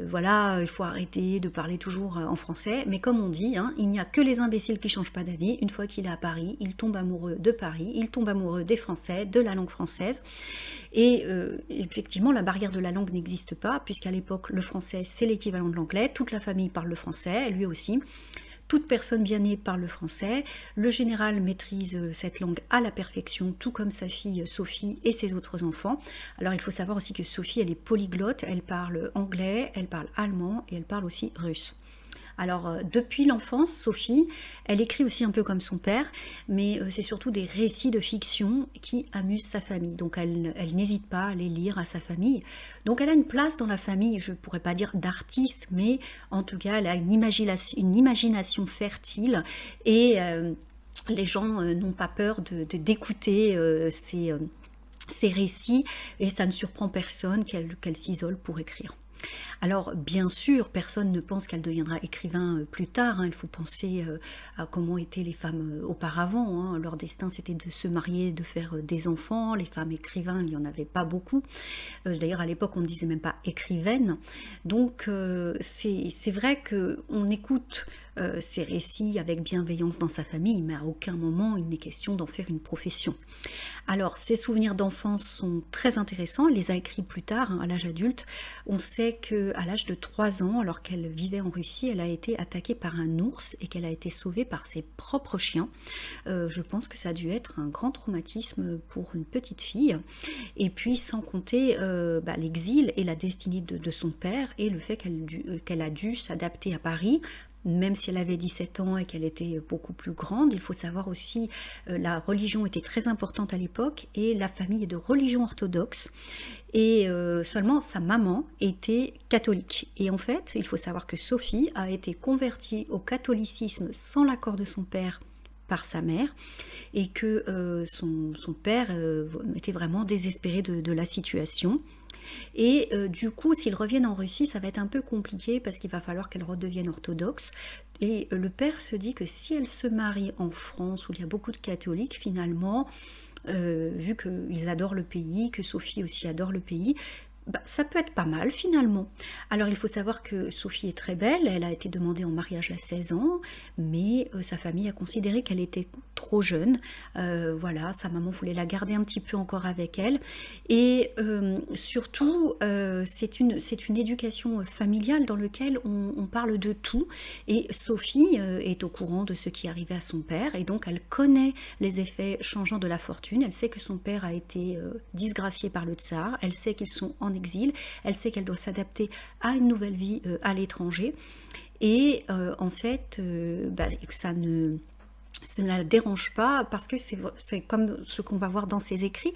voilà, il faut arrêter de parler toujours en français. Mais comme on dit, hein, il n'y a que les imbéciles qui ne changent pas d'avis. Une fois qu'il est à Paris, il tombe amoureux de Paris, il tombe amoureux des Français, de la langue française. Et effectivement, la barrière de la langue n'existe pas, puisqu'à l'époque, le français, c'est l'équivalent de l'anglais. Toute la famille parle le français, lui aussi. Toute personne bien née parle le français. Le général maîtrise cette langue à la perfection, tout comme sa fille Sophie et ses autres enfants. Alors il faut savoir aussi que Sophie, elle est polyglotte, elle parle anglais, elle parle allemand et elle parle aussi russe. Alors depuis l'enfance, Sophie, elle écrit aussi un peu comme son père, mais c'est surtout des récits de fiction qui amusent sa famille. Donc elle n'hésite pas à les lire à sa famille. Donc elle a une place dans la famille, je ne pourrais pas dire d'artiste, mais en tout cas elle a une imagination fertile, et les gens n'ont pas peur d'écouter ces récits, et ça ne surprend personne qu'elle s'isole pour écrire. Alors, bien sûr, personne ne pense qu'elle deviendra écrivain plus tard. Il faut penser à comment étaient les femmes auparavant. Leur destin, c'était de se marier, de faire des enfants. Les femmes écrivains, il n'y en avait pas beaucoup. D'ailleurs, à l'époque, on ne disait même pas écrivaine. Donc, c'est vrai qu'on écoute ces récits avec bienveillance dans sa famille, mais à aucun moment il n'est question d'en faire une profession. Alors, ses souvenirs d'enfance sont très intéressants. Elle les a écrits plus tard, à l'âge adulte. On sait qu'à l'âge de 3 ans, alors qu'elle vivait en Russie, elle a été attaquée par un ours et qu'elle a été sauvée par ses propres chiens. Je pense que ça a dû être un grand traumatisme pour une petite fille. Et puis, sans compter l'exil et la destinée de son père et le fait qu'elle a dû s'adapter à Paris, même si elle avait 17 ans et qu'elle était beaucoup plus grande. Il faut savoir aussi, la religion était très importante à l'époque et la famille est de religion orthodoxe. Et seulement sa maman était catholique. Et en fait, il faut savoir que Sophie a été convertie au catholicisme sans l'accord de son père par sa mère, et que son père était vraiment désespéré de la situation. Et du coup, s'ils reviennent en Russie, ça va être un peu compliqué parce qu'il va falloir qu'elle redevienne orthodoxe. Et le père se dit que si elle se marie en France, où il y a beaucoup de catholiques, finalement, vu qu'ils adorent le pays, que Sophie aussi adore le pays, ça peut être pas mal finalement. Alors il faut savoir que Sophie est très belle, elle a été demandée en mariage à 16 ans, mais sa famille a considéré qu'elle était trop jeune. Voilà, sa maman voulait la garder un petit peu encore avec elle. Et surtout, c'est une éducation familiale dans laquelle on parle de tout. Et Sophie est au courant de ce qui arrivait à son père, et donc elle connaît les effets changeants de la fortune. Elle sait que son père a été disgracié par le tsar, elle sait qu'ils sont en exil, elle sait qu'elle doit s'adapter à une nouvelle vie à l'étranger, et en fait ça ne la dérange pas, parce que c'est comme ce qu'on va voir dans ses écrits.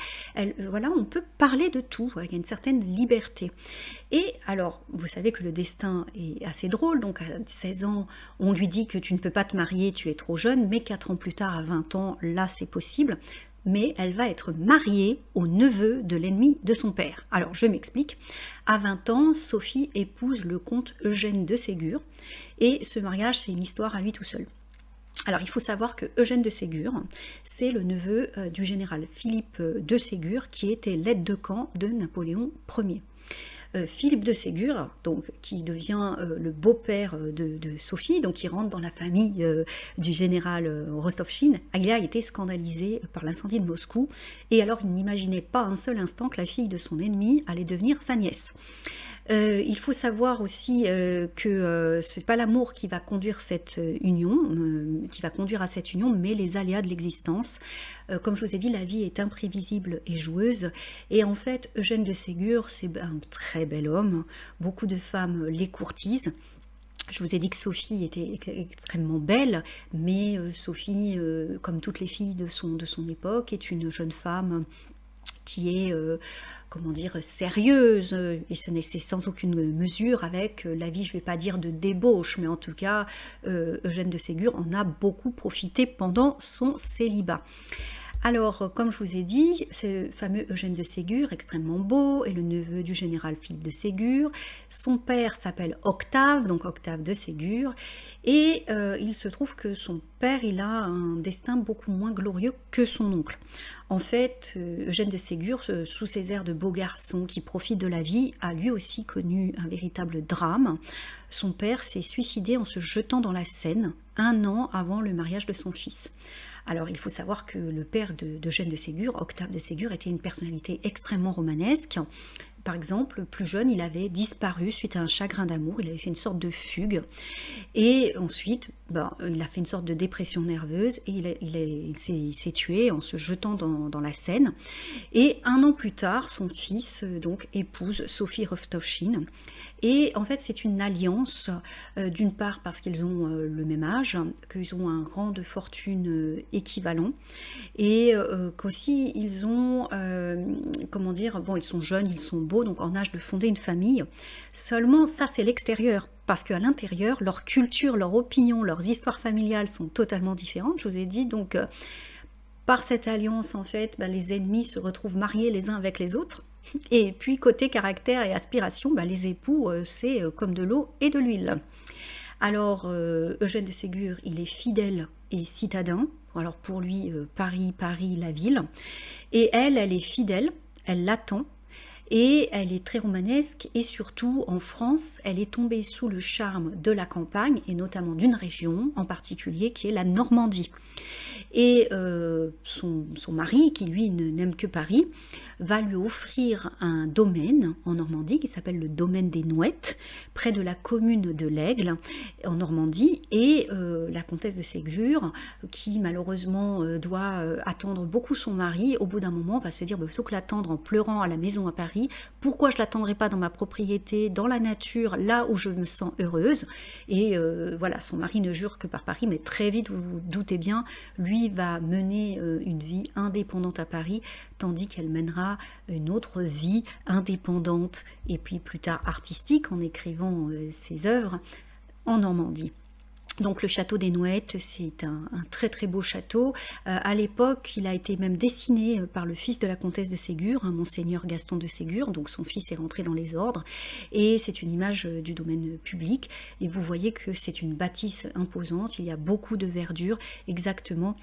Voilà, on peut parler de tout, il y a une certaine liberté. Et alors, vous savez que le destin est assez drôle, donc à 16 ans, on lui dit que tu ne peux pas te marier, tu es trop jeune, mais 4 ans plus tard, à 20 ans, là c'est possible. Mais elle va être mariée au neveu de l'ennemi de son père. Alors, je m'explique. À 20 ans, Sophie épouse le comte Eugène de Ségur, et ce mariage, c'est une histoire à lui tout seul. Alors, il faut savoir que Eugène de Ségur, c'est le neveu du général Philippe de Ségur, qui était l'aide de camp de Napoléon Ier. Philippe de Ségur, donc, qui devient le beau-père de Sophie, donc qui rentre dans la famille du général Rostovchine, il a été scandalisé par l'incendie de Moscou, et alors il n'imaginait pas un seul instant que la fille de son ennemi allait devenir sa nièce. Il faut savoir aussi que c'est pas l'amour qui va conduire cette union, qui va conduire à cette union, mais les aléas de l'existence. Comme je vous ai dit, la vie est imprévisible et joueuse. Et en fait, Eugène de Ségur, c'est un très bel homme. Beaucoup de femmes les courtisent. Je vous ai dit que Sophie était extrêmement belle, mais Sophie, comme toutes les filles de son époque, est une jeune femme qui est, comment dire, sérieuse, et c'est sans aucune mesure avec la vie, je ne vais pas dire de débauche, mais en tout cas, Eugène de Ségur en a beaucoup profité pendant son célibat. Alors, comme je vous ai dit, ce fameux Eugène de Ségur, extrêmement beau, est le neveu du général Philippe de Ségur. Son père s'appelle Octave, donc Octave de Ségur, et il se trouve que son père, il a un destin beaucoup moins glorieux que son oncle. En fait, Eugène de Ségur, sous ses airs de beau garçon qui profite de la vie, a lui aussi connu un véritable drame. Son père s'est suicidé en se jetant dans la Seine, 1 an avant le mariage de son fils. Alors, il faut savoir que le père d'Eugène de Ségur, Octave de Ségur, était une personnalité extrêmement romanesque. Par exemple, plus jeune, il avait disparu suite à un chagrin d'amour, il avait fait une sorte de fugue, et ensuite, il a fait une sorte de dépression nerveuse, et il s'est tué en se jetant dans la Seine. Et 1 an plus tard, son fils donc épouse Sophie Rostovchine, et en fait c'est une alliance, d'une part parce qu'ils ont le même âge, qu'ils ont un rang de fortune équivalent, et qu'aussi ils ont, comment dire, bon, ils sont jeunes, ils sont beaux, donc en âge de fonder une famille. Seulement, ça c'est l'extérieur, parce qu'à l'intérieur, leur culture, leur opinion, leurs histoires familiales sont totalement différentes, je vous ai dit, donc par cette alliance, en fait, les ennemis se retrouvent mariés les uns avec les autres. Et puis, côté caractère et aspiration, les époux, c'est comme de l'eau et de l'huile. Alors, Eugène de Ségur, il est fidèle et citadin. Alors, pour lui, Paris, la ville. Et elle est fidèle, elle l'attend. Et elle est très romanesque, et surtout en France, elle est tombée sous le charme de la campagne, et notamment d'une région en particulier, qui est la Normandie. Et son mari, qui lui n'aime que Paris, va lui offrir un domaine en Normandie qui s'appelle le domaine des Nouettes, près de la commune de l'Aigle, en Normandie. Et la comtesse de Ségur, qui malheureusement doit attendre beaucoup son mari, au bout d'un moment va se dire, plutôt que l'attendre en pleurant à la maison à Paris, pourquoi je ne l'attendrai pas dans ma propriété, dans la nature, là où je me sens heureuse. Et voilà, son mari ne jure que par Paris, mais très vite, vous vous doutez bien, lui va mener une vie indépendante à Paris, tandis qu'elle mènera une autre vie indépendante et puis plus tard artistique en écrivant ses œuvres en Normandie. Donc le château des Nouettes, c'est un très très beau château. À l'époque, il a été même dessiné par le fils de la comtesse de Ségur, monseigneur Gaston de Ségur, donc son fils est rentré dans les ordres, et c'est une image du domaine public, et vous voyez que c'est une bâtisse imposante, il y a beaucoup de verdure, exactement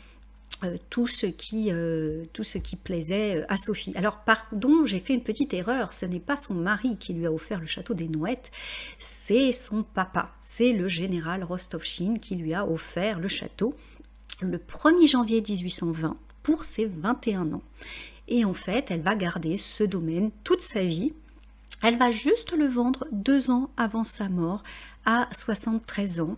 tout ce qui plaisait à Sophie. Alors pardon, j'ai fait une petite erreur, ce n'est pas son mari qui lui a offert le château des Nouettes, c'est son papa, c'est le général Rostopchine qui lui a offert le château le 1er janvier 1820 pour ses 21 ans. Et en fait, elle va garder ce domaine toute sa vie. Elle va juste le vendre 2 ans avant sa mort, à 73 ans,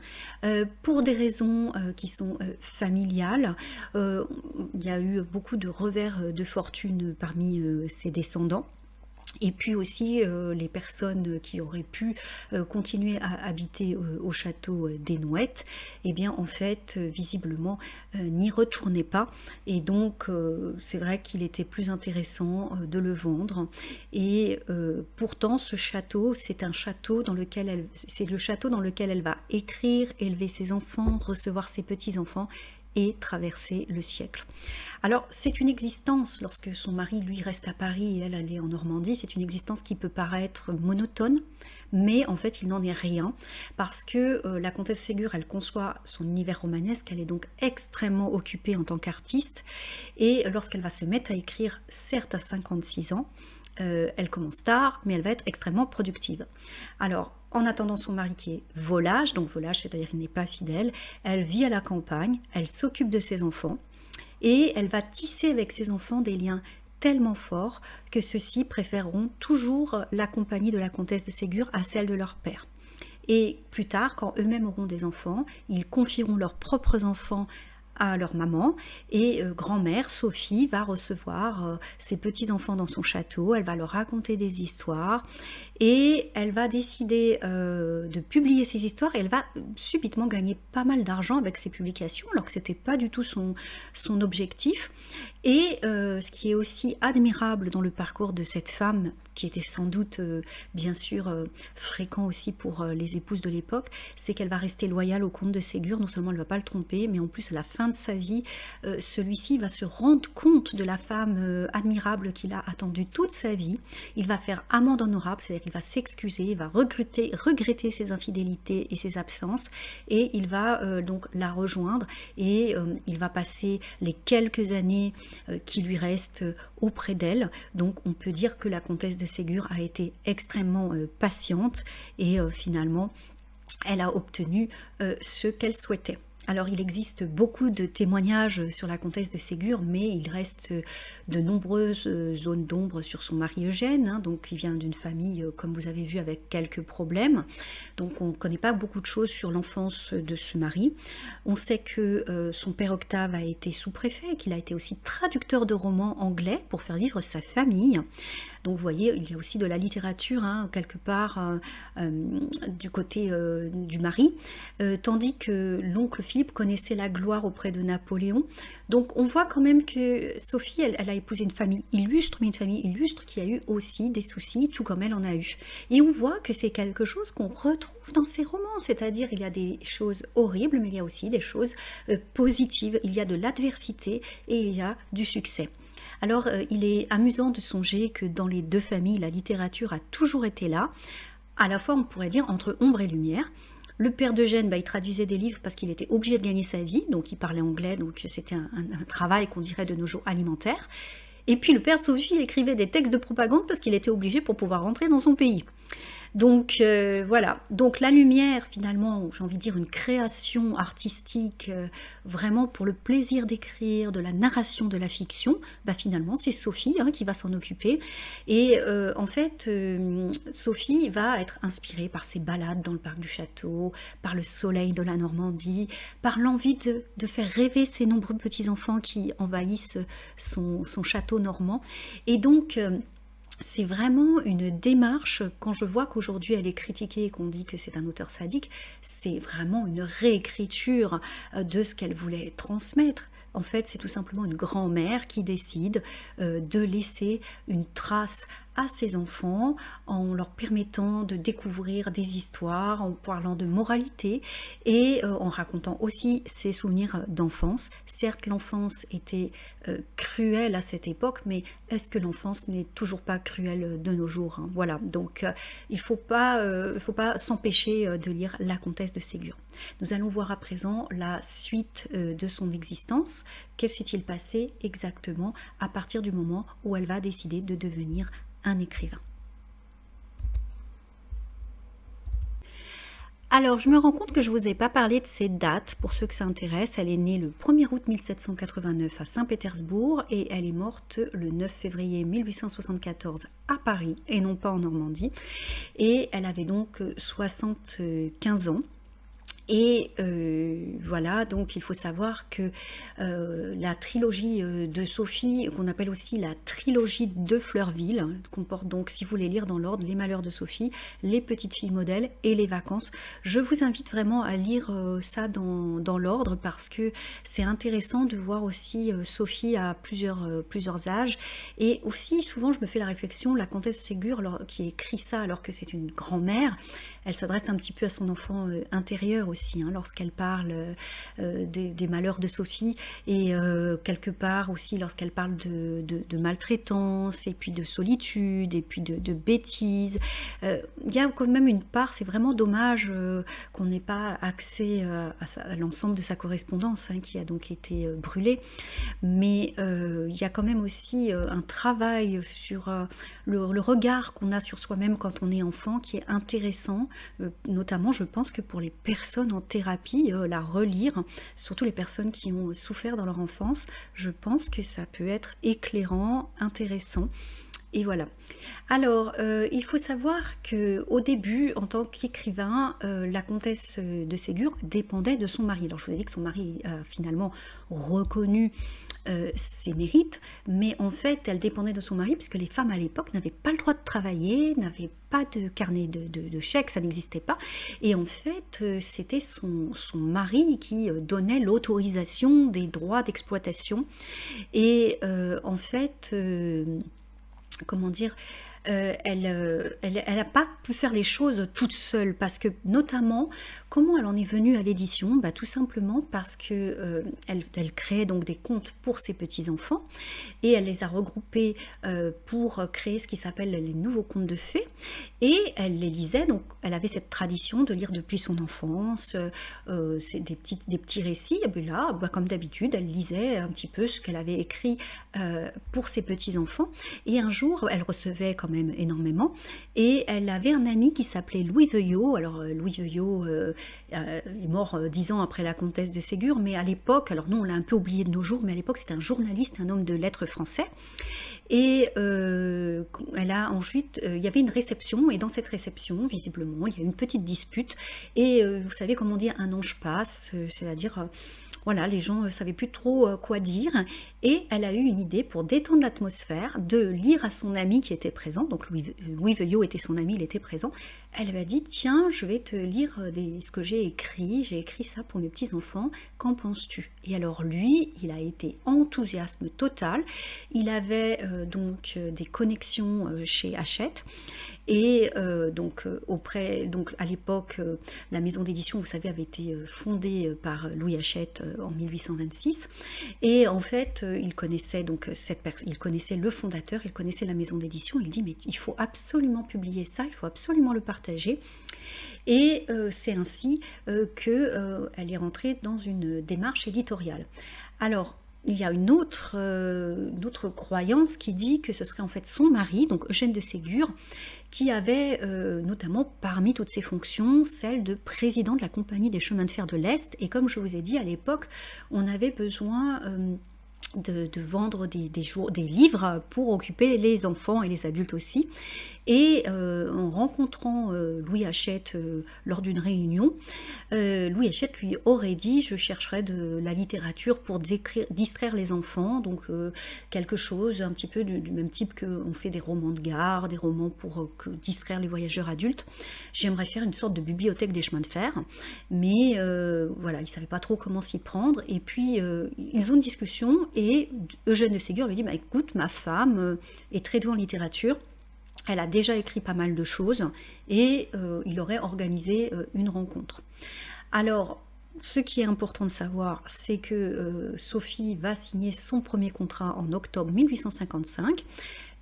pour des raisons qui sont familiales. Il y a eu beaucoup de revers de fortune parmi ses descendants. Et puis aussi les personnes qui auraient pu continuer à habiter au château des Nouettes, eh bien en fait visiblement n'y retournaient pas, et donc c'est vrai qu'il était plus intéressant de le vendre. Et pourtant ce château, c'est un château dans lequel c'est le château dans lequel elle va écrire, élever ses enfants, recevoir ses petits-enfants et traverser le siècle. Alors c'est une existence, lorsque son mari lui reste à Paris et elle est en Normandie, c'est une existence qui peut paraître monotone, mais en fait il n'en est rien, parce que la comtesse Ségur, elle conçoit son univers romanesque, elle est donc extrêmement occupée en tant qu'artiste, et lorsqu'elle va se mettre à écrire, certes à 56 ans, elle commence tard, mais elle va être extrêmement productive. Alors, en attendant son mari qui est volage, donc volage, c'est-à-dire qu'il n'est pas fidèle, elle vit à la campagne, elle s'occupe de ses enfants, et elle va tisser avec ses enfants des liens tellement forts que ceux-ci préféreront toujours la compagnie de la comtesse de Ségur à celle de leur père. Et plus tard, quand eux-mêmes auront des enfants, ils confieront leurs propres enfants à leur maman, et grand-mère Sophie va recevoir ses petits-enfants dans son château, elle va leur raconter des histoires, et elle va décider de publier ces histoires, et elle va subitement gagner pas mal d'argent avec ces publications, alors que c'était pas du tout son objectif. Et ce qui est aussi admirable dans le parcours de cette femme, qui était sans doute bien sûr fréquent aussi pour les épouses de l'époque, c'est qu'elle va rester loyale au comte de Ségur. Non seulement elle ne va pas le tromper, mais en plus à la fin de sa vie, celui-ci va se rendre compte de la femme admirable qu'il a attendue toute sa vie. Il va faire amende honorable, c'est-à-dire qu'il va s'excuser, il va regretter ses infidélités et ses absences, et il va donc la rejoindre, et il va passer les quelques années qui lui restent auprès d'elle. Donc on peut dire que la comtesse de Ségur a été extrêmement patiente, et finalement elle a obtenu ce qu'elle souhaitait. Alors il existe beaucoup de témoignages sur la comtesse de Ségur, mais il reste de nombreuses zones d'ombre sur son mari Eugène, donc il vient d'une famille, comme vous avez vu, avec quelques problèmes, donc on ne connaît pas beaucoup de choses sur l'enfance de ce mari. On sait que son père Octave a été sous-préfet, qu'il a été aussi traducteur de romans anglais pour faire vivre sa famille. Donc vous voyez, il y a aussi de la littérature quelque part du côté du mari, tandis que l'oncle Louis-Philippe connaissait la gloire auprès de Napoléon. Donc on voit quand même que Sophie, elle a épousé une famille illustre, mais une famille illustre qui a eu aussi des soucis, tout comme elle en a eu. Et on voit que c'est quelque chose qu'on retrouve dans ses romans, c'est-à-dire il y a des choses horribles, mais il y a aussi des choses positives. Il y a de l'adversité et il y a du succès. Alors il est amusant de songer que dans les deux familles, la littérature a toujours été là, à la fois on pourrait dire entre ombre et lumière. Le père d'Eugène, il traduisait des livres parce qu'il était obligé de gagner sa vie, donc il parlait anglais, donc c'était un travail qu'on dirait de nos jours alimentaire. Et puis le père de Sophie, il écrivait des textes de propagande parce qu'il était obligé pour pouvoir rentrer dans son pays. Donc voilà, donc la lumière finalement, j'ai envie de dire une création artistique vraiment pour le plaisir d'écrire, de la narration de la fiction, finalement c'est Sophie qui va s'en occuper. Et en fait, Sophie va être inspirée par ses balades dans le parc du château, par le soleil de la Normandie, par l'envie de faire rêver ces nombreux petits-enfants qui envahissent son château normand. Et donc c'est vraiment une démarche, quand je vois qu'aujourd'hui elle est critiquée et qu'on dit que c'est un auteur sadique, c'est vraiment une réécriture de ce qu'elle voulait transmettre. En fait, c'est tout simplement une grand-mère qui décide de laisser une trace à ses enfants en leur permettant de découvrir des histoires, en parlant de moralité et en racontant aussi ses souvenirs d'enfance. Certes, l'enfance était cruelle à cette époque, mais est-ce que l'enfance n'est toujours pas cruelle de nos jours, hein? Voilà, donc il ne faut pas s'empêcher de lire La Comtesse de Ségur. Nous allons voir à présent la suite de son existence. Que s'est-il passé exactement à partir du moment où elle va décider de devenir un écrivain? Alors, je me rends compte que je ne vous ai pas parlé de ces dates, pour ceux que ça intéresse. Elle est née le 1er août 1789 à Saint-Pétersbourg et elle est morte le 9 février 1874 à Paris et non pas en Normandie. Et elle avait donc 75 ans. Et voilà, donc il faut savoir que la trilogie de Sophie, qu'on appelle aussi la trilogie de Fleurville, comporte donc, si vous voulez lire dans l'ordre, Les Malheurs de Sophie, Les Petites Filles Modèles et Les Vacances. Je vous invite vraiment à lire ça dans l'ordre parce que c'est intéressant de voir aussi Sophie à plusieurs âges. Et aussi, souvent, je me fais la réflexion, la comtesse de Ségur, qui écrit ça alors que c'est une grand-mère, elle s'adresse un petit peu à son enfant intérieur aussi, lorsqu'elle parle des malheurs de Sophie et quelque part aussi lorsqu'elle parle de maltraitance et puis de solitude et puis de bêtises. Il y a quand même une part, c'est vraiment dommage qu'on n'ait pas accès à l'ensemble de sa correspondance qui a donc été brûlée, mais il y a quand même aussi un travail sur le regard qu'on a sur soi-même quand on est enfant qui est intéressant. Notamment, je pense que pour les personnes en thérapie, la relire, surtout les personnes qui ont souffert dans leur enfance, je pense que ça peut être éclairant, intéressant. Et voilà. Alors, il faut savoir qu'au début, en tant qu'écrivain, la comtesse de Ségur dépendait de son mari. Alors, je vous ai dit que son mari a finalement reconnu ses mérites, mais en fait, elle dépendait de son mari puisque les femmes à l'époque n'avaient pas le droit de travailler, n'avaient pas de carnet de chèques, ça n'existait pas. Et en fait, c'était son mari qui donnait l'autorisation des droits d'exploitation. Et en fait, comment dire, elle n'a pas pu faire les choses toute seule parce que notamment comment elle en est venue à l'édition, tout simplement parce que elle créait donc des contes pour ses petits enfants et elle les a regroupés pour créer ce qui s'appelle les nouveaux contes de fées et elle les lisait, donc elle avait cette tradition de lire depuis son enfance, c'est des petits récits, et bien là comme d'habitude elle lisait un petit peu ce qu'elle avait écrit pour ses petits enfants et un jour elle recevait quand même énormément et elle avait un ami qui s'appelait Louis Veuillot. Alors Louis Veuillot est mort 10 ans après la comtesse de Ségur, mais à l'époque, alors nous on l'a un peu oublié de nos jours, mais à l'époque c'était un journaliste, un homme de lettres français et elle a ensuite, il y avait une réception et dans cette réception visiblement il y a eu une petite dispute et vous savez comment on dit un ange passe, c'est-à-dire voilà, les gens ne savaient plus trop quoi dire, et elle a eu une idée pour détendre l'atmosphère, de lire à son ami qui était présent, donc Louis Veuillot était son ami, il était présent. Elle lui a dit, tiens, je vais te lire ce que j'ai écrit ça pour mes petits-enfants, qu'en penses-tu? Et alors lui, il a été enthousiasme total, il avait donc des connexions chez Hachette, et donc à l'époque, la maison d'édition, vous savez, avait été fondée par Louis Hachette en 1826, et en fait, il connaissait donc il connaissait le fondateur, il connaissait la maison d'édition. Il dit, mais il faut absolument publier ça, il faut absolument le partager. Et c'est ainsi qu'elle est rentrée dans une démarche éditoriale. Alors, il y a une autre croyance qui dit que ce serait en fait son mari, donc Eugène de Ségur, qui avait notamment parmi toutes ses fonctions celle de président de la Compagnie des chemins de fer de l'Est. Et comme je vous ai dit, à l'époque, on avait besoin de vendre des livres pour occuper les enfants et les adultes aussi. Et en rencontrant Louis Hachette lors d'une réunion, Louis Hachette lui aurait dit, je chercherai de la littérature pour distraire les enfants, donc quelque chose un petit peu du même type qu'on fait des romans de gare, des romans pour distraire les voyageurs adultes. J'aimerais faire une sorte de bibliothèque des chemins de fer, mais voilà, il ne savait pas trop comment s'y prendre. Et puis ils ont une discussion, et Eugène de Ségur lui dit, bah, écoute, ma femme est très douée en littérature, elle a déjà écrit pas mal de choses, et il aurait organisé une rencontre. Alors, ce qui est important de savoir, c'est que Sophie va signer son premier contrat en octobre 1855,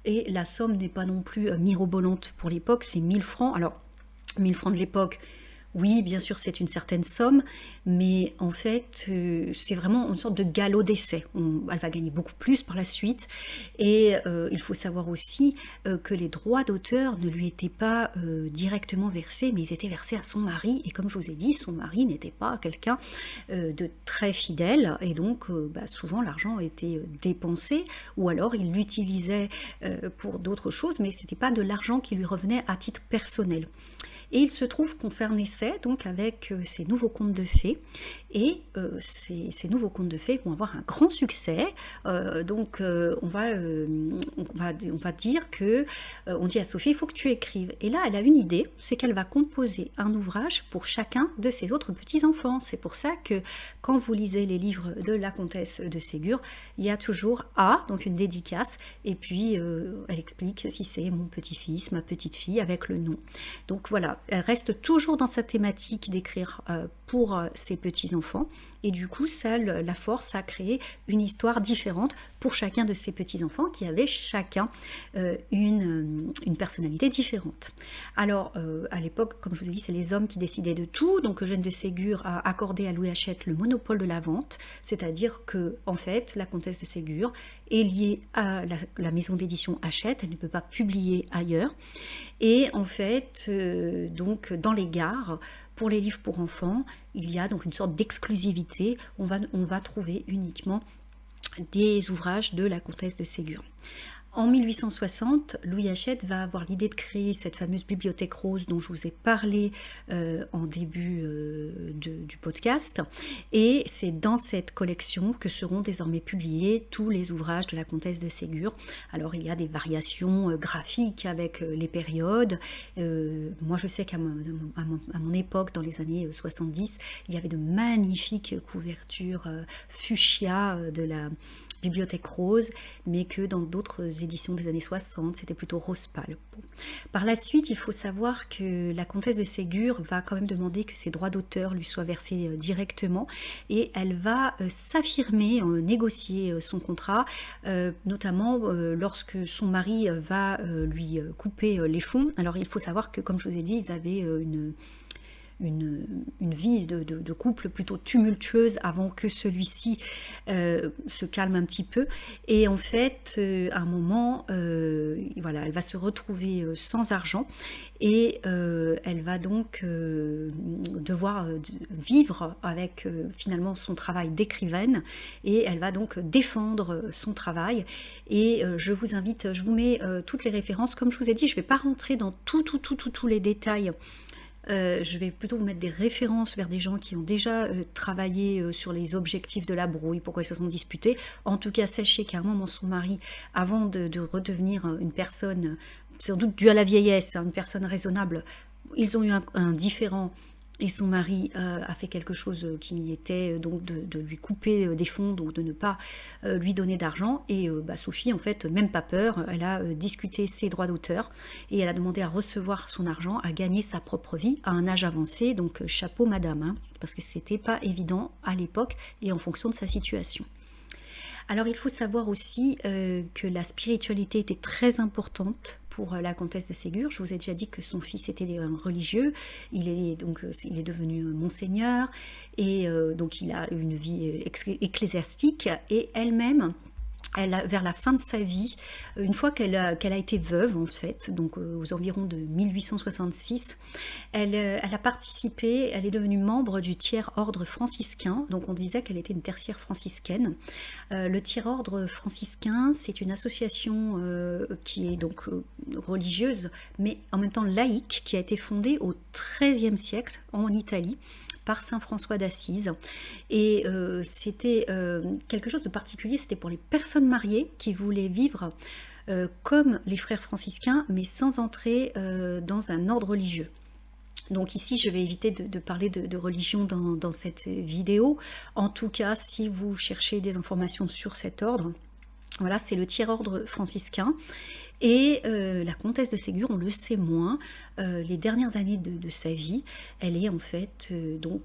et la somme n'est pas non plus mirobolante pour l'époque, c'est 1000 francs. Alors, 1000 francs de l'époque, oui, bien sûr, c'est une certaine somme, mais en fait, c'est vraiment une sorte de galop d'essai. Elle va gagner beaucoup plus par la suite, et il faut savoir aussi que les droits d'auteur ne lui étaient pas directement versés, mais ils étaient versés à son mari, et comme je vous ai dit, son mari n'était pas quelqu'un de très fidèle, et donc souvent l'argent était dépensé, ou alors il l'utilisait pour d'autres choses, mais c'était pas de l'argent qui lui revenait à titre personnel. Et il se trouve qu'on fait un essai donc avec ces nouveaux contes de fées, et ces nouveaux contes de fées vont avoir un grand succès. Donc on va dire que on dit à Sophie, il faut que tu écrives. Et là, elle a une idée, c'est qu'elle va composer un ouvrage pour chacun de ses autres petits-enfants. C'est pour ça que quand vous lisez les livres de la comtesse de Ségur, il y a toujours A, donc une dédicace, et puis elle explique si c'est mon petit-fils, ma petite-fille, avec le nom. Donc voilà, elle reste toujours dans sa thématique d'écrire pour ses petits-enfants, et du coup ça la force à créer une histoire différente pour chacun de ses petits-enfants qui avaient chacun une personnalité différente. Alors à l'époque, comme je vous ai dit, c'est les hommes qui décidaient de tout, donc Eugène de Ségur a accordé à Louis Hachette le monopole de la vente, c'est-à-dire que en fait la comtesse de Ségur est liée à la maison d'édition Hachette, elle ne peut pas publier ailleurs, et en fait donc dans les gares, pour les livres pour enfants, il y a donc une sorte d'exclusivité, on va trouver uniquement des ouvrages de la comtesse de Ségur. En 1860, Louis Hachette va avoir l'idée de créer cette fameuse bibliothèque rose dont je vous ai parlé en début du podcast, et c'est dans cette collection que seront désormais publiés tous les ouvrages de la comtesse de Ségur. Alors il y a des variations graphiques avec les périodes. Moi je sais qu'à mon époque, dans les années 70, il y avait de magnifiques couvertures fuchsia de la bibliothèque rose, mais que dans d'autres éditions des années 60, c'était plutôt rose pâle. Bon. Par la suite, il faut savoir que la comtesse de Ségur va quand même demander que ses droits d'auteur lui soient versés directement, et elle va s'affirmer, négocier son contrat, notamment lorsque son mari va lui couper les fonds. Alors il faut savoir que, comme je vous ai dit, ils avaient une vie de couple plutôt tumultueuse avant que celui-ci se calme un petit peu, et en fait à un moment voilà, elle va se retrouver sans argent, et elle va donc devoir vivre avec finalement son travail d'écrivaine, et elle va donc défendre son travail, et je vous mets toutes les références. Comme je vous ai dit, je ne vais pas rentrer dans tous les détails Je vais plutôt vous mettre des références vers des gens qui ont déjà travaillé sur les objectifs de la brouille, pourquoi ils se sont disputés. En tout cas, sachez qu'à un moment, son mari, avant de redevenir une personne, sans doute due à la vieillesse, une personne raisonnable, ils ont eu un différend. Et son mari a fait quelque chose qui était donc de lui couper des fonds, donc de ne pas lui donner d'argent. Et Sophie, en fait, même pas peur, elle a discuté ses droits d'auteur et elle a demandé à recevoir son argent, à gagner sa propre vie à un âge avancé. Donc chapeau madame, hein, parce que c'était pas évident à l'époque et en fonction de sa situation. Alors il faut savoir aussi que la spiritualité était très importante pour la comtesse de Ségur. Je vous ai déjà dit que son fils était un religieux, il est devenu monseigneur et donc il a une vie ecclésiastique et elle-même, vers la fin de sa vie, une fois qu'elle a été veuve en fait, donc aux environs de 1866, elle a participé, elle est devenue membre du tiers-ordre franciscain, donc on disait qu'elle était une tertiaire franciscaine. Le tiers-ordre franciscain, c'est une association qui est donc religieuse, mais en même temps laïque, qui a été fondée au XIIIe siècle en Italie, par saint François d'Assise. Et c'était quelque chose de particulier, c'était pour les personnes mariées qui voulaient vivre comme les frères franciscains, mais sans entrer dans un ordre religieux. Donc ici, je vais éviter de parler de religion dans cette vidéo. En tout cas, si vous cherchez des informations sur cet ordre, voilà, c'est le tiers-ordre franciscain. Et la comtesse de Ségur, on le sait moins, les dernières années de sa vie, elle est en fait, vous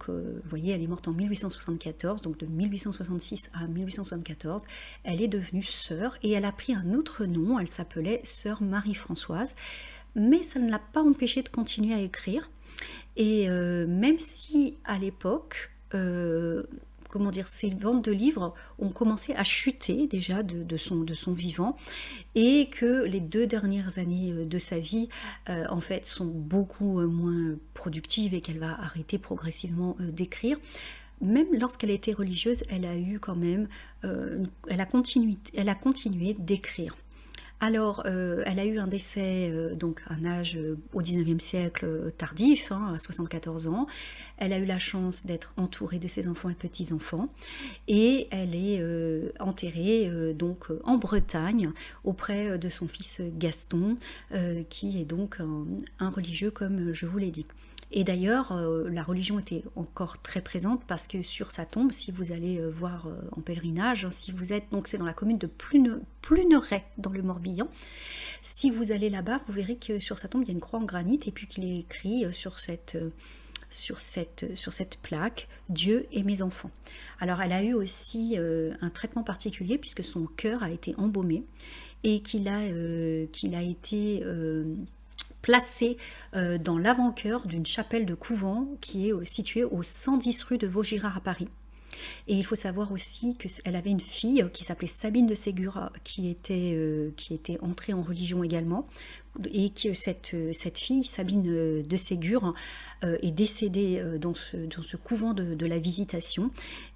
voyez, elle est morte en 1874, donc de 1866 à 1874, elle est devenue sœur et elle a pris un autre nom, elle s'appelait sœur Marie-Françoise, mais ça ne l'a pas empêchée de continuer à écrire. Et même si à l'époque, comment dire, ses ventes de livres ont commencé à chuter déjà de son vivant et que les 2 dernières années de sa vie en fait sont beaucoup moins productives et qu'elle va arrêter progressivement d'écrire. Même lorsqu'elle a été religieuse, elle a eu quand même, elle a continué d'écrire. Alors, elle a eu un décès, donc un âge au 19e siècle tardif, hein, à 74 ans. Elle a eu la chance d'être entourée de ses enfants et petits-enfants. Et elle est enterrée donc en Bretagne, auprès de son fils Gaston, qui est donc un religieux, comme je vous l'ai dit. Et d'ailleurs, la religion était encore très présente parce que sur sa tombe, si vous allez voir en pèlerinage, si vous êtes, donc c'est dans la commune de Pluneret, dans le Morbihan, si vous allez là-bas, vous verrez que sur sa tombe, il y a une croix en granit et puis qu'il est écrit sur cette plaque, Dieu et mes enfants. Alors elle a eu aussi un traitement particulier puisque son cœur a été embaumé et qu'il a été placé dans l'avant-cœur d'une chapelle de couvent qui est située au 110 rue de Vaugirard à Paris. Et il faut savoir aussi qu'elle avait une fille qui s'appelait Sabine de Ségur, qui était entrée en religion également, et que cette fille, Sabine de Ségur, est décédée dans ce couvent de la Visitation.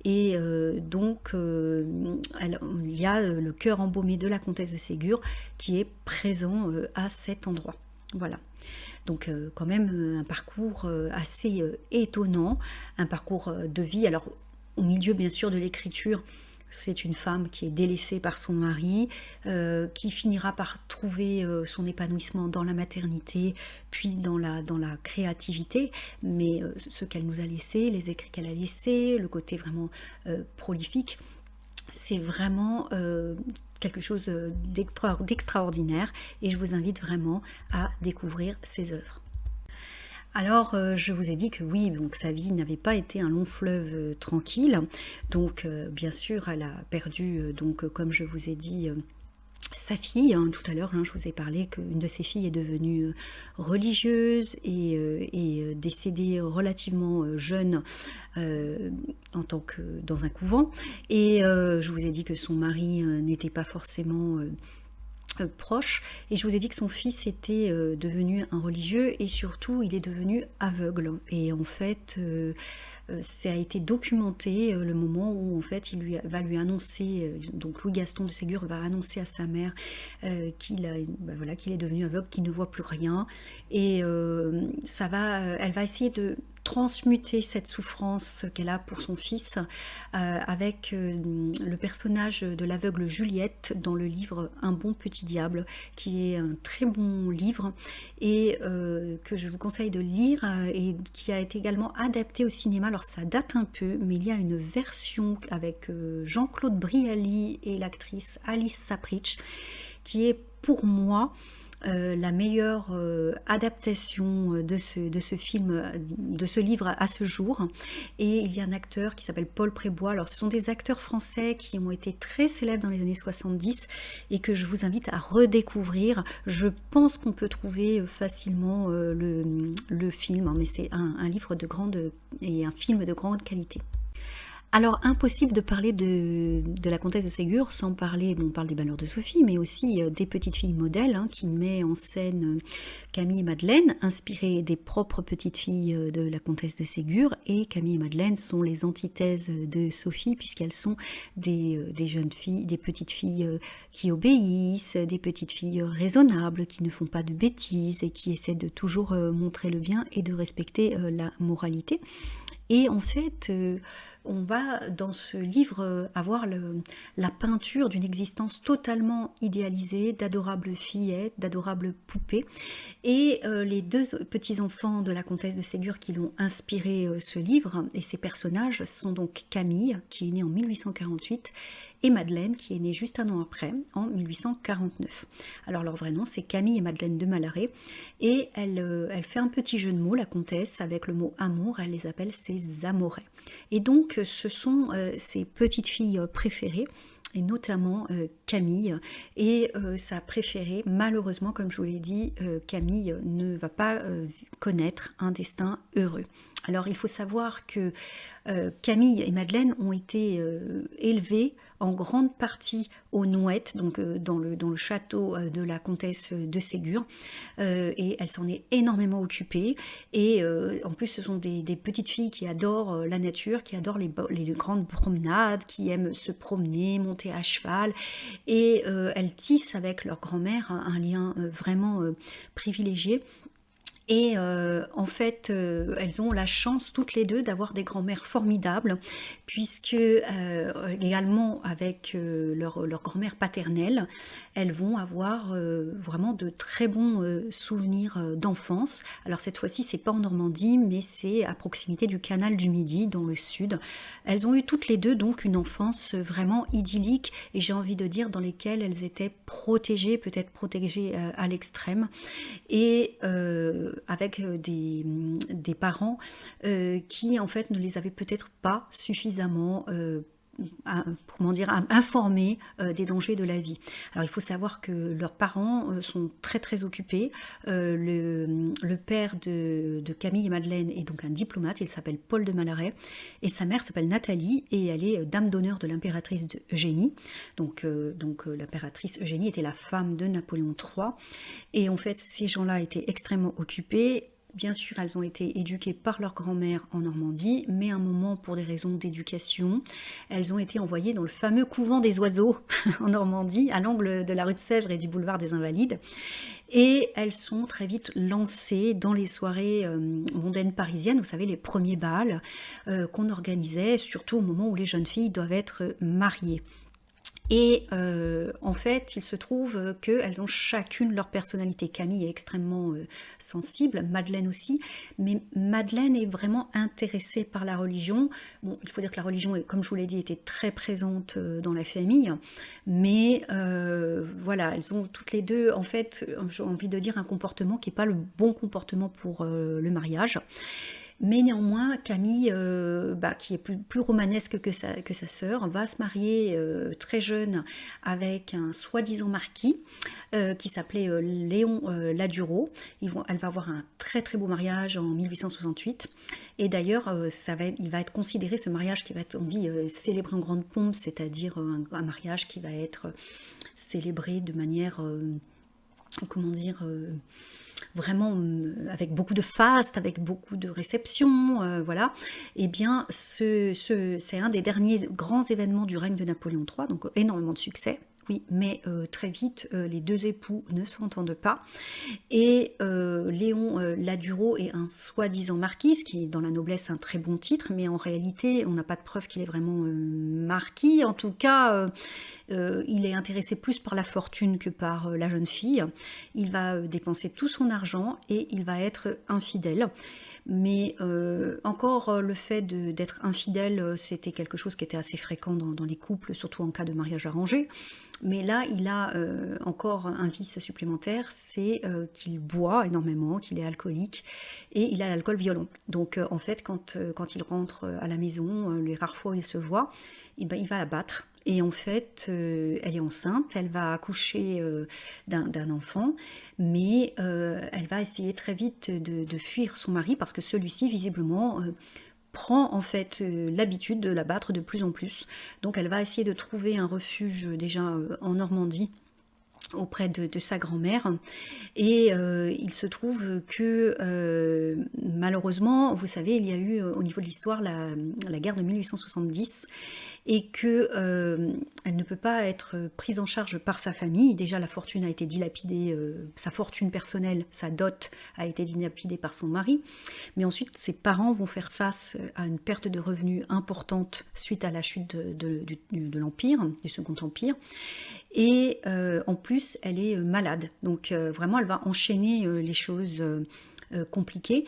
Et donc, il y a le cœur embaumé de la comtesse de Ségur qui est présent à cet endroit. Voilà. Donc quand même un parcours assez étonnant, un parcours de vie. Alors au milieu bien sûr de l'écriture, c'est une femme qui est délaissée par son mari, qui finira par trouver son épanouissement dans la maternité, puis dans la créativité, mais ce qu'elle nous a laissé, les écrits qu'elle a laissés, le côté vraiment prolifique, c'est vraiment quelque chose d'extraordinaire et je vous invite vraiment à découvrir ses œuvres. Alors, je vous ai dit que oui, donc sa vie n'avait pas été un long fleuve tranquille. Donc, bien sûr, elle a perdu, donc, comme je vous ai dit, sa fille. Hein, tout à l'heure, je vous ai parlé qu'une de ses filles est devenue religieuse et décédée relativement jeune dans un couvent. Et je vous ai dit que son mari n'était pas forcément proche, et je vous ai dit que son fils était devenu un religieux et surtout il est devenu aveugle et en fait ça a été documenté, le moment où en fait il va lui annoncer, donc Louis Gaston de Ségur va annoncer à sa mère qu'il est devenu aveugle, qu'il ne voit plus rien, et elle va essayer de transmuter cette souffrance qu'elle a pour son fils avec le personnage de l'aveugle Juliette dans le livre Un bon petit diable, qui est un très bon livre et que je vous conseille de lire et qui a été également adapté au cinéma. Alors ça date un peu, mais il y a une version avec Jean-Claude Brialy et l'actrice Alice Sapritch qui est pour moi la meilleure adaptation de ce film, de ce livre à ce jour. Et il y a un acteur qui s'appelle Paul Prébois. Alors ce sont des acteurs français qui ont été très célèbres dans les années 70 et que je vous invite à redécouvrir. Je pense qu'on peut trouver facilement le film, hein, mais c'est un livre de grande et un film de grande qualité. Alors, impossible de parler de la comtesse de Ségur sans parler, on parle des Malheurs de Sophie, mais aussi des petites filles modèles, hein, qui met en scène Camille et Madeleine, inspirées des propres petites filles de la comtesse de Ségur, et Camille et Madeleine sont les antithèses de Sophie, puisqu'elles sont des jeunes filles, des petites filles qui obéissent, des petites filles raisonnables, qui ne font pas de bêtises, et qui essaient de toujours montrer le bien et de respecter la moralité. Et en fait, on va dans ce livre avoir la peinture d'une existence totalement idéalisée, d'adorables fillettes, d'adorables poupées. Et les deux petits-enfants de la comtesse de Ségur qui l'ont inspiré ce livre, et ces personnages sont donc Camille, qui est née en 1848, et Madeleine, qui est née juste un an après, en 1849. Alors leur vrai nom, c'est Camille et Madeleine de Malaret, et elle fait un petit jeu de mots, la comtesse, avec le mot amour, elle les appelle ses amourets. Et donc ce sont ses petites filles préférées, et notamment Camille, et sa préférée, malheureusement, comme je vous l'ai dit, Camille ne va pas connaître un destin heureux. Alors il faut savoir que Camille et Madeleine ont été élevées en grande partie aux Nouettes, donc dans le château de la comtesse de Ségur, et elle s'en est énormément occupée, et en plus ce sont des petites filles qui adorent la nature, qui adorent les grandes promenades, qui aiment se promener, monter à cheval, et elles tissent avec leur grand-mère un lien vraiment privilégié. Et en fait, elles ont la chance toutes les deux d'avoir des grand-mères formidables, puisque également avec leur grand-mère paternelle, elles vont avoir vraiment de très bons souvenirs d'enfance. Alors cette fois-ci, c'est pas en Normandie, mais c'est à proximité du canal du Midi, dans le sud. Elles ont eu toutes les deux donc une enfance vraiment idyllique, et j'ai envie de dire dans lesquelles elles étaient protégées, peut-être protégées à l'extrême, et avec des parents qui en fait ne les avaient peut-être pas suffisamment informés des dangers de la vie. Alors il faut savoir que leurs parents sont très très occupés. Le père de Camille et Madeleine est donc un diplomate, il s'appelle Paul de Malaret, et sa mère s'appelle Nathalie, et elle est dame d'honneur de l'impératrice Eugénie. Donc l'impératrice Eugénie était la femme de Napoléon III, et en fait ces gens-là étaient extrêmement occupés. Bien sûr, elles ont été éduquées par leur grand-mère en Normandie, mais à un moment, pour des raisons d'éducation, elles ont été envoyées dans le fameux couvent des oiseaux en Normandie, à l'angle de la rue de Sèvres et du boulevard des Invalides. Et elles sont très vite lancées dans les soirées mondaines parisiennes, vous savez, les premiers bals qu'on organisait, surtout au moment où les jeunes filles doivent être mariées. Et en fait, il se trouve qu'elles ont chacune leur personnalité. Camille est extrêmement sensible, Madeleine aussi, mais Madeleine est vraiment intéressée par la religion. Bon, il faut dire que la religion, comme je vous l'ai dit, était très présente dans la famille, mais voilà, elles ont toutes les deux, en fait, j'ai envie de dire, un comportement qui n'est pas le bon comportement pour le mariage. Mais néanmoins, Camille, qui est plus romanesque que sa sœur, va se marier très jeune avec un soi-disant marquis qui s'appelait Léon Ladurot. Elle va avoir un très très beau mariage en 1868. Et d'ailleurs, il va être considéré, ce mariage qui va être, on dit, célébré en grande pompe, c'est-à-dire un mariage qui va être célébré de manière, vraiment avec beaucoup de faste, avec beaucoup de réceptions, voilà, et bien c'est un des derniers grands événements du règne de Napoléon III, donc énormément de succès. Oui, mais très vite, les deux époux ne s'entendent pas. Et Léon Ladurot est un soi-disant marquis, ce qui est dans la noblesse un très bon titre, mais en réalité, on n'a pas de preuve qu'il est vraiment marquis. En tout cas, il est intéressé plus par la fortune que par la jeune fille. Il va dépenser tout son argent et il va être infidèle. Mais encore le fait d'être infidèle, c'était quelque chose qui était assez fréquent dans les couples, surtout en cas de mariage arrangé. Mais là, il a encore un vice supplémentaire, c'est qu'il boit énormément, qu'il est alcoolique, et il a l'alcool violent. Donc en fait, quand il rentre à la maison, les rares fois où il se voit, il va la battre. Et en fait, elle est enceinte, elle va accoucher d'un enfant, mais elle va essayer très vite de fuir son mari parce que celui-ci, visiblement, prend en fait l'habitude de la battre de plus en plus. Donc elle va essayer de trouver un refuge déjà en Normandie auprès de sa grand-mère, et il se trouve que malheureusement, vous savez, il y a eu au niveau de l'histoire la guerre de 1870, et que elle ne peut pas être prise en charge par sa famille. Déjà, la fortune a été dilapidée, sa fortune personnelle, sa dot a été dilapidée par son mari, mais ensuite ses parents vont faire face à une perte de revenus importante suite à la chute de l'Empire, du Second Empire, et en plus elle est malade, donc vraiment elle va enchaîner les choses compliquées.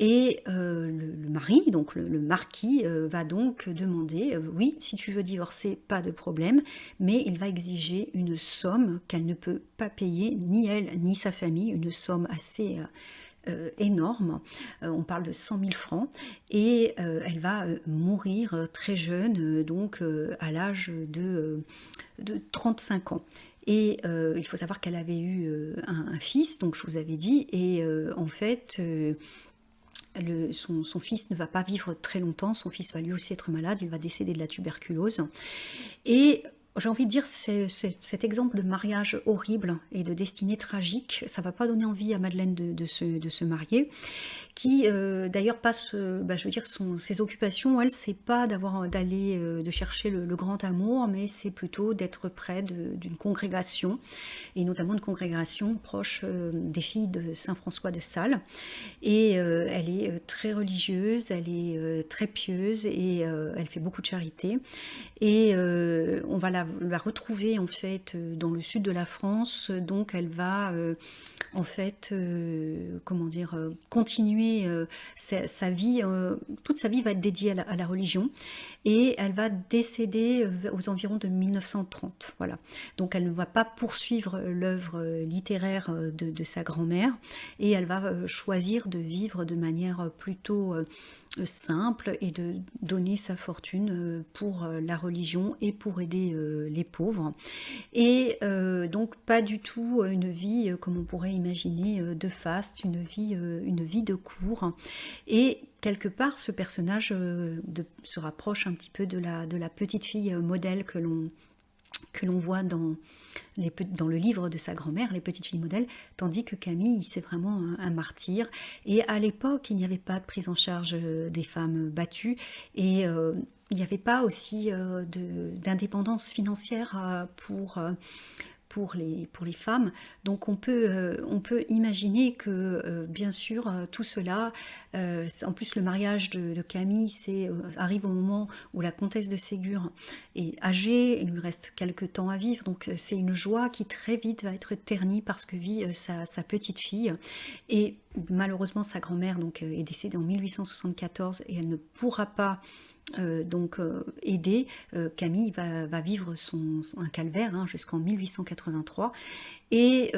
Et le mari, donc le marquis, va donc demander, oui, si tu veux divorcer, pas de problème, mais il va exiger une somme qu'elle ne peut pas payer, ni elle, ni sa famille, une somme assez énorme, on parle de 100 000 francs, et elle va mourir très jeune, donc à l'âge de 35 ans. Et il faut savoir qu'elle avait eu un fils, donc je vous avais dit, et en fait... son fils ne va pas vivre très longtemps, son fils va lui aussi être malade, il va décéder de la tuberculose. Et j'ai envie de dire, cet exemple de mariage horrible et de destinée tragique, ça ne va pas donner envie à Madeleine de se marier, qui d'ailleurs passe, je veux dire, ses occupations, elle, c'est pas d'aller de chercher le grand amour, mais c'est plutôt d'être près d'une congrégation, et notamment une congrégation proche des filles de Saint François de Sales. Et elle est très religieuse, elle est très pieuse, et elle fait beaucoup de charité. Et on va la retrouver en fait dans le sud de la France, donc elle va en fait, comment dire, continuer sa vie, toute sa vie va être dédiée à la religion, et elle va décéder aux environs de 1930, voilà. Donc elle ne va pas poursuivre l'œuvre littéraire de sa grand-mère, et elle va choisir de vivre de manière plutôt simple, et de donner sa fortune pour la religion et pour aider les pauvres. Et donc pas du tout une vie comme on pourrait imaginer de faste, une vie de cour. Et quelque part ce personnage se rapproche un petit peu de la petite fille modèle que l'on voit dans le livre de sa grand-mère, Les petites filles modèles, tandis que Camille, c'est vraiment un martyr. Et à l'époque, il n'y avait pas de prise en charge des femmes battues, et il n'y avait pas aussi d'indépendance financière pour les femmes. Donc on peut imaginer que bien sûr tout cela, en plus le mariage de Camille arrive au moment où la comtesse de Ségur est âgée, il lui reste quelques temps à vivre, donc c'est une joie qui très vite va être ternie par ce que vit sa petite fille. Et malheureusement sa grand-mère donc est décédée en 1874, et elle ne pourra pas aider. Camille va vivre un calvaire jusqu'en 1883. Et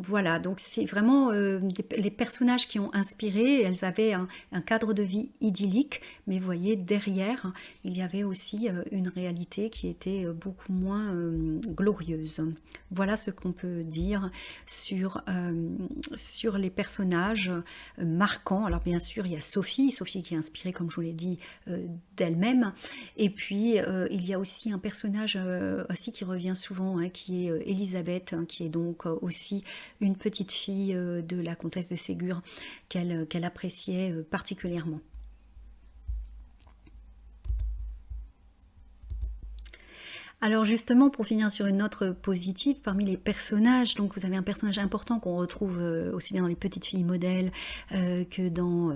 voilà, donc c'est vraiment les personnages qui ont inspiré. Elles avaient un cadre de vie idyllique, mais vous voyez, derrière, il y avait aussi une réalité qui était beaucoup moins glorieuse. Voilà ce qu'on peut dire sur les personnages marquants. Alors bien sûr, il y a Sophie qui est inspirée, comme je vous l'ai dit, d'elle-même. Et puis il y a aussi un personnage aussi qui revient souvent, hein, qui est Élisabeth, hein, qui est donc aussi une petite fille de la comtesse de Ségur qu'elle appréciait particulièrement. Alors justement, pour finir sur une note positive, parmi les personnages, donc vous avez un personnage important qu'on retrouve aussi bien dans les petites filles modèles que dans,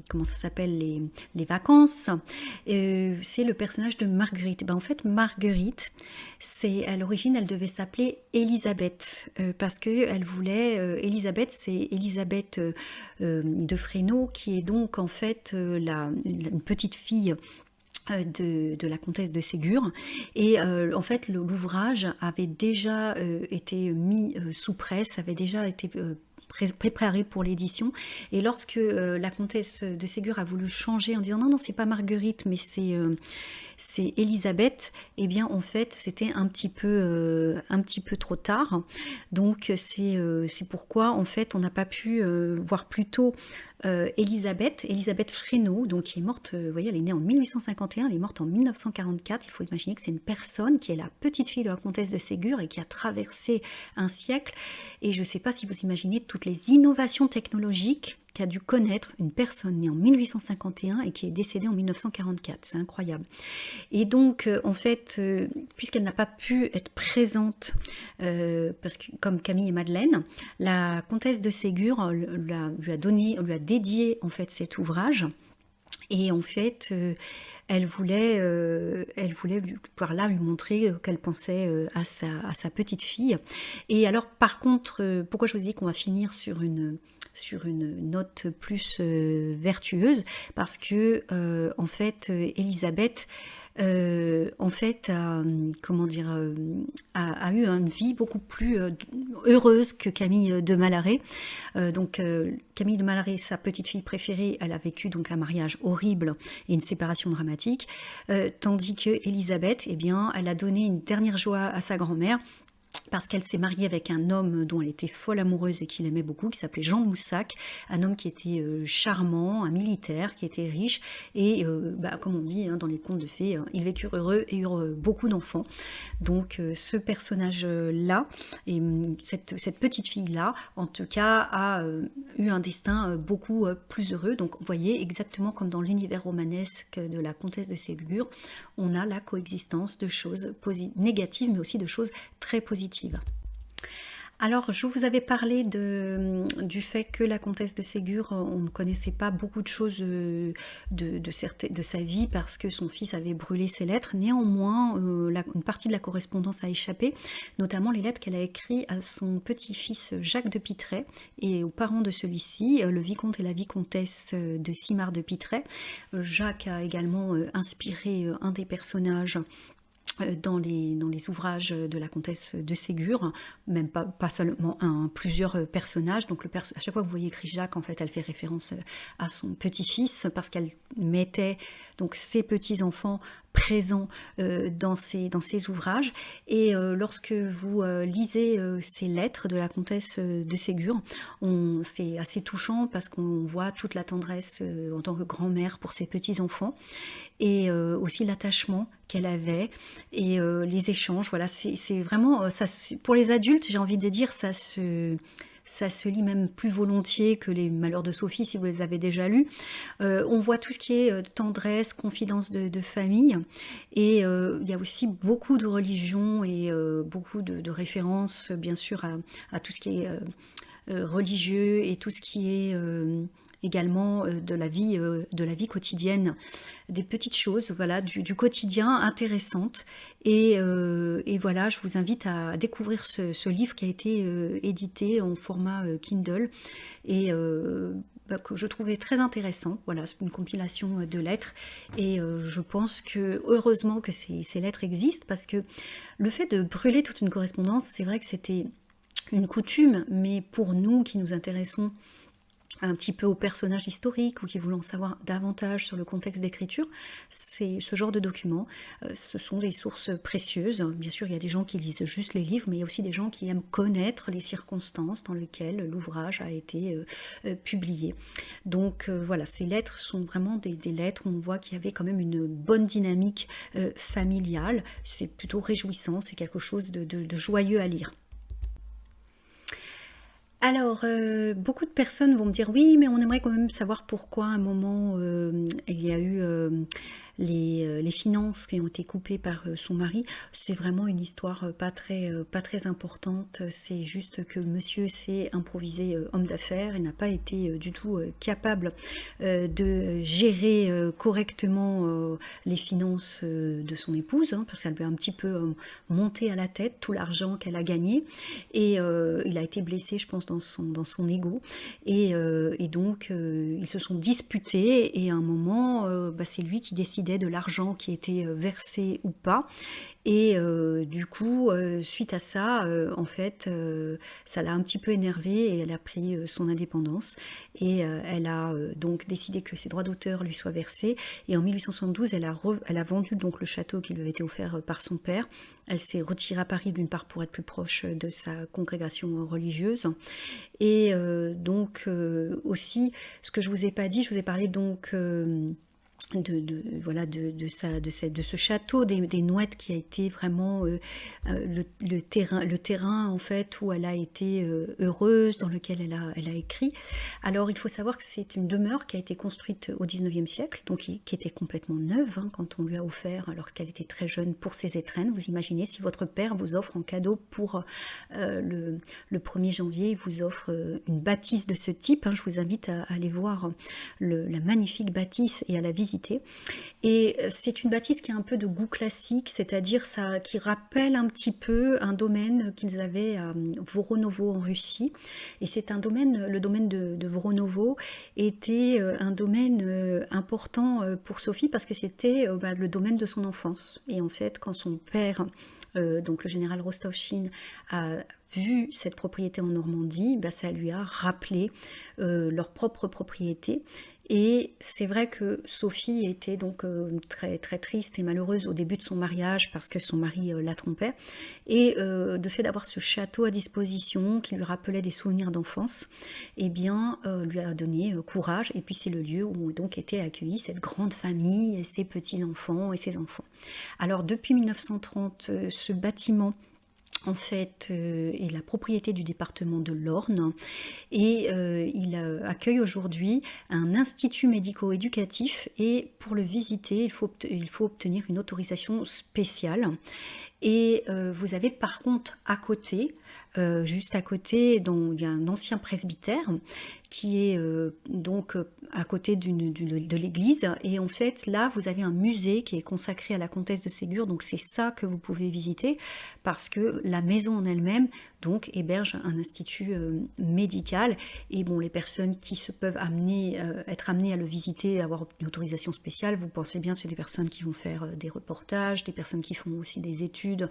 comment ça s'appelle, les vacances, c'est le personnage de Marguerite. Ben, en fait, Marguerite, à l'origine, elle devait s'appeler Élisabeth, parce qu'elle voulait, Élisabeth, c'est Élisabeth de Fresnault, qui est donc en fait une petite fille de la comtesse de Ségur, et en fait l'ouvrage avait déjà été mis sous presse, avait déjà été préparé pour l'édition, et lorsque la comtesse de Ségur a voulu changer en disant non c'est pas Marguerite mais c'est Élisabeth, et bien en fait c'était un petit peu trop tard, donc c'est pourquoi en fait on n'a pas pu voir plus tôt Élisabeth Fresnault, donc qui est morte, vous voyez, elle est née en 1851, elle est morte en 1944. Il faut imaginer que c'est une personne qui est la petite fille de la comtesse de Ségur et qui a traversé un siècle. Et je ne sais pas si vous imaginez toutes les innovations technologiques qu'a dû connaître une personne née en 1851 et qui est décédée en 1944. C'est incroyable. Et donc, en fait, puisqu'elle n'a pas pu être présente, parce que comme Camille et Madeleine, la comtesse de Ségur lui a dédié en fait cet ouvrage. Et en fait, elle voulait par là lui montrer qu'elle pensait à sa petite fille. Et alors, par contre, pourquoi je vous dis qu'on va finir sur une note plus vertueuse, parce que en fait Élisabeth en fait a eu une vie beaucoup plus heureuse que Camille de Malaret. Donc Camille de Malaret, sa petite fille préférée, elle a vécu donc un mariage horrible et une séparation dramatique, tandis que Élisabeth, eh bien, elle a donné une dernière joie à sa grand-mère, parce qu'elle s'est mariée avec un homme dont elle était folle amoureuse et qu'il aimait beaucoup, qui s'appelait Jean de Moussac, un homme qui était charmant, un militaire, qui était riche, et comme on dit hein, dans les contes de fées, ils vécurent heureux et eurent beaucoup d'enfants. Donc ce personnage-là, et cette petite fille-là, en tout cas, a eu un destin beaucoup plus heureux. Donc vous voyez, exactement comme dans l'univers romanesque de la comtesse de Ségur, on a la coexistence de choses négatives, mais aussi de choses très positives. Alors, je vous avais parlé du fait que la comtesse de Ségur, on ne connaissait pas beaucoup de choses de sa vie parce que son fils avait brûlé ses lettres. Néanmoins, une partie de la correspondance a échappé, notamment les lettres qu'elle a écrites à son petit-fils Jacques de Pitray et aux parents de celui-ci, le vicomte et la vicomtesse de Simard de Pitray. Jacques a également inspiré un des personnages dans les ouvrages de la comtesse de Ségur, même pas seulement un, plusieurs personnages. Donc à chaque fois que vous voyez écrit Jacques, en fait, elle fait référence à son petit-fils, parce qu'elle mettait donc ses petits-enfants présents dans ses ouvrages. Et lorsque vous lisez ces lettres de la comtesse de Ségur, c'est assez touchant parce qu'on voit toute la tendresse en tant que grand-mère pour ses petits-enfants, et aussi l'attachement qu'elle avait et les échanges. Voilà, c'est vraiment ça. Pour les adultes, j'ai envie de dire, ça se lit même plus volontiers que les Malheurs de Sophie, si vous les avez déjà lus. On voit tout ce qui est tendresse, confidence de famille, et il y a aussi beaucoup de religion et beaucoup de références, bien sûr, à tout ce qui est religieux et tout ce qui est également de la vie quotidienne, des petites choses, voilà, du quotidien intéressantes. Et voilà, je vous invite à découvrir ce livre qui a été édité en format Kindle et que je trouvais très intéressant. Voilà, c'est une compilation de lettres, et je pense que heureusement que ces lettres existent, parce que le fait de brûler toute une correspondance, c'est vrai que c'était une coutume, mais pour nous qui nous intéressons un petit peu aux personnages historiques ou qui voulaient en savoir davantage sur le contexte d'écriture, c'est ce genre de documents. Ce sont des sources précieuses. Bien sûr, il y a des gens qui lisent juste les livres, mais il y a aussi des gens qui aiment connaître les circonstances dans lesquelles l'ouvrage a été publié. Donc voilà, ces lettres sont vraiment des lettres où on voit qu'il y avait quand même une bonne dynamique familiale. C'est plutôt réjouissant, c'est quelque chose de joyeux à lire. Alors, beaucoup de personnes vont me dire oui, mais on aimerait quand même savoir pourquoi à un moment il y a eu les finances qui ont été coupées par son mari. C'est vraiment une histoire pas très importante. C'est juste que monsieur s'est improvisé homme d'affaires et n'a pas été du tout capable de gérer correctement les finances de son épouse, hein, parce qu'elle lui a un petit peu monté à la tête tout l'argent qu'elle a gagné. Et il a été blessé, je pense, dans son ego. Et donc, ils se sont disputés. Et à un moment, c'est lui qui décidait de l'argent qui était versé ou pas. Et du coup, suite à ça, en fait, ça l'a un petit peu énervée et elle a pris son indépendance. Et elle a donc décidé que ses droits d'auteur lui soient versés. Et en 1872, elle a vendu donc le château qui lui avait été offert par son père. Elle s'est retirée à Paris d'une part pour être plus proche de sa congrégation religieuse. Et donc aussi, ce que je vous ai pas dit, je vous ai parlé donc voilà de ce château des Nouettes qui a été vraiment le terrain en fait où elle a été heureuse, dans lequel elle a écrit. Alors il faut savoir que c'est une demeure qui a été construite au 19e siècle, donc qui était complètement neuve hein, quand on lui a offert lorsqu'elle était très jeune pour ses étrennes. Vous imaginez si votre père vous offre en cadeau pour le 1er janvier, il vous offre une bâtisse de ce type, hein. Je vous invite à aller voir la magnifique bâtisse et à la visiter. Et c'est une bâtisse qui a un peu de goût classique, c'est-à-dire ça qui rappelle un petit peu un domaine qu'ils avaient à Voronovo en Russie. Et c'est un domaine, le domaine de Voronovo était un domaine important pour Sophie parce que c'était le domaine de son enfance. Et en fait, quand son père, donc le général Rostovchine, a vu cette propriété en Normandie, ça lui a rappelé leur propre propriété. Et c'est vrai que Sophie était donc très très triste et malheureuse au début de son mariage parce que son mari la trompait. Et le fait d'avoir ce château à disposition qui lui rappelait des souvenirs d'enfance, eh bien lui a donné courage. Et puis c'est le lieu où ont donc été accueillis cette grande famille et ses petits-enfants et ses enfants. Alors depuis 1930, ce bâtiment en fait est la propriété du département de l'Orne et il accueille aujourd'hui un institut médico-éducatif et pour le visiter il faut obtenir une autorisation spéciale et vous avez par contre à côté juste à côté, donc, il y a un ancien presbytère qui est donc à côté de l'église. Et en fait, là, vous avez un musée qui est consacré à la comtesse de Ségur. Donc, c'est ça que vous pouvez visiter parce que la maison en elle-même donc héberge un institut médical. Et bon, les personnes qui se peuvent être amenées à le visiter, avoir une autorisation spéciale, vous pensez bien, c'est des personnes qui vont faire des reportages, des personnes qui font aussi des études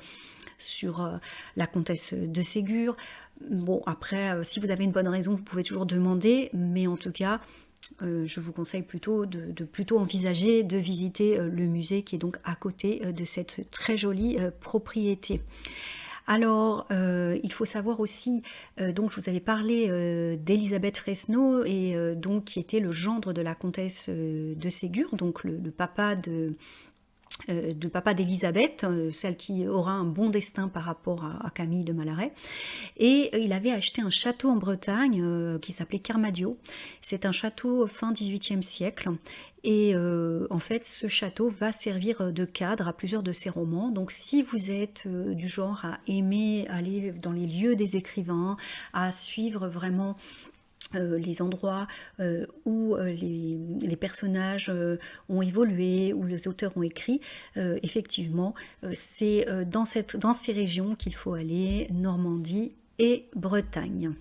sur la comtesse de Ségur. Bon, après, si vous avez une bonne raison, vous pouvez toujours demander, mais en tout cas, je vous conseille plutôt de plutôt envisager de visiter le musée qui est donc à côté de cette très jolie propriété. Alors, il faut savoir aussi, donc je vous avais parlé d'Elisabeth Fresno, et donc qui était le gendre de la comtesse de Ségur, donc le papa d'Elisabeth, celle qui aura un bon destin par rapport à Camille de Malaret. Et il avait acheté un château en Bretagne qui s'appelait Carmadio. C'est un château fin 18e siècle. Et en fait, ce château va servir de cadre à plusieurs de ses romans. Donc si vous êtes du genre à aimer aller dans les lieux des écrivains, à suivre vraiment les endroits où les personnages ont évolué, où les auteurs ont écrit, effectivement, c'est dans ces régions qu'il faut aller, Normandie et Bretagne.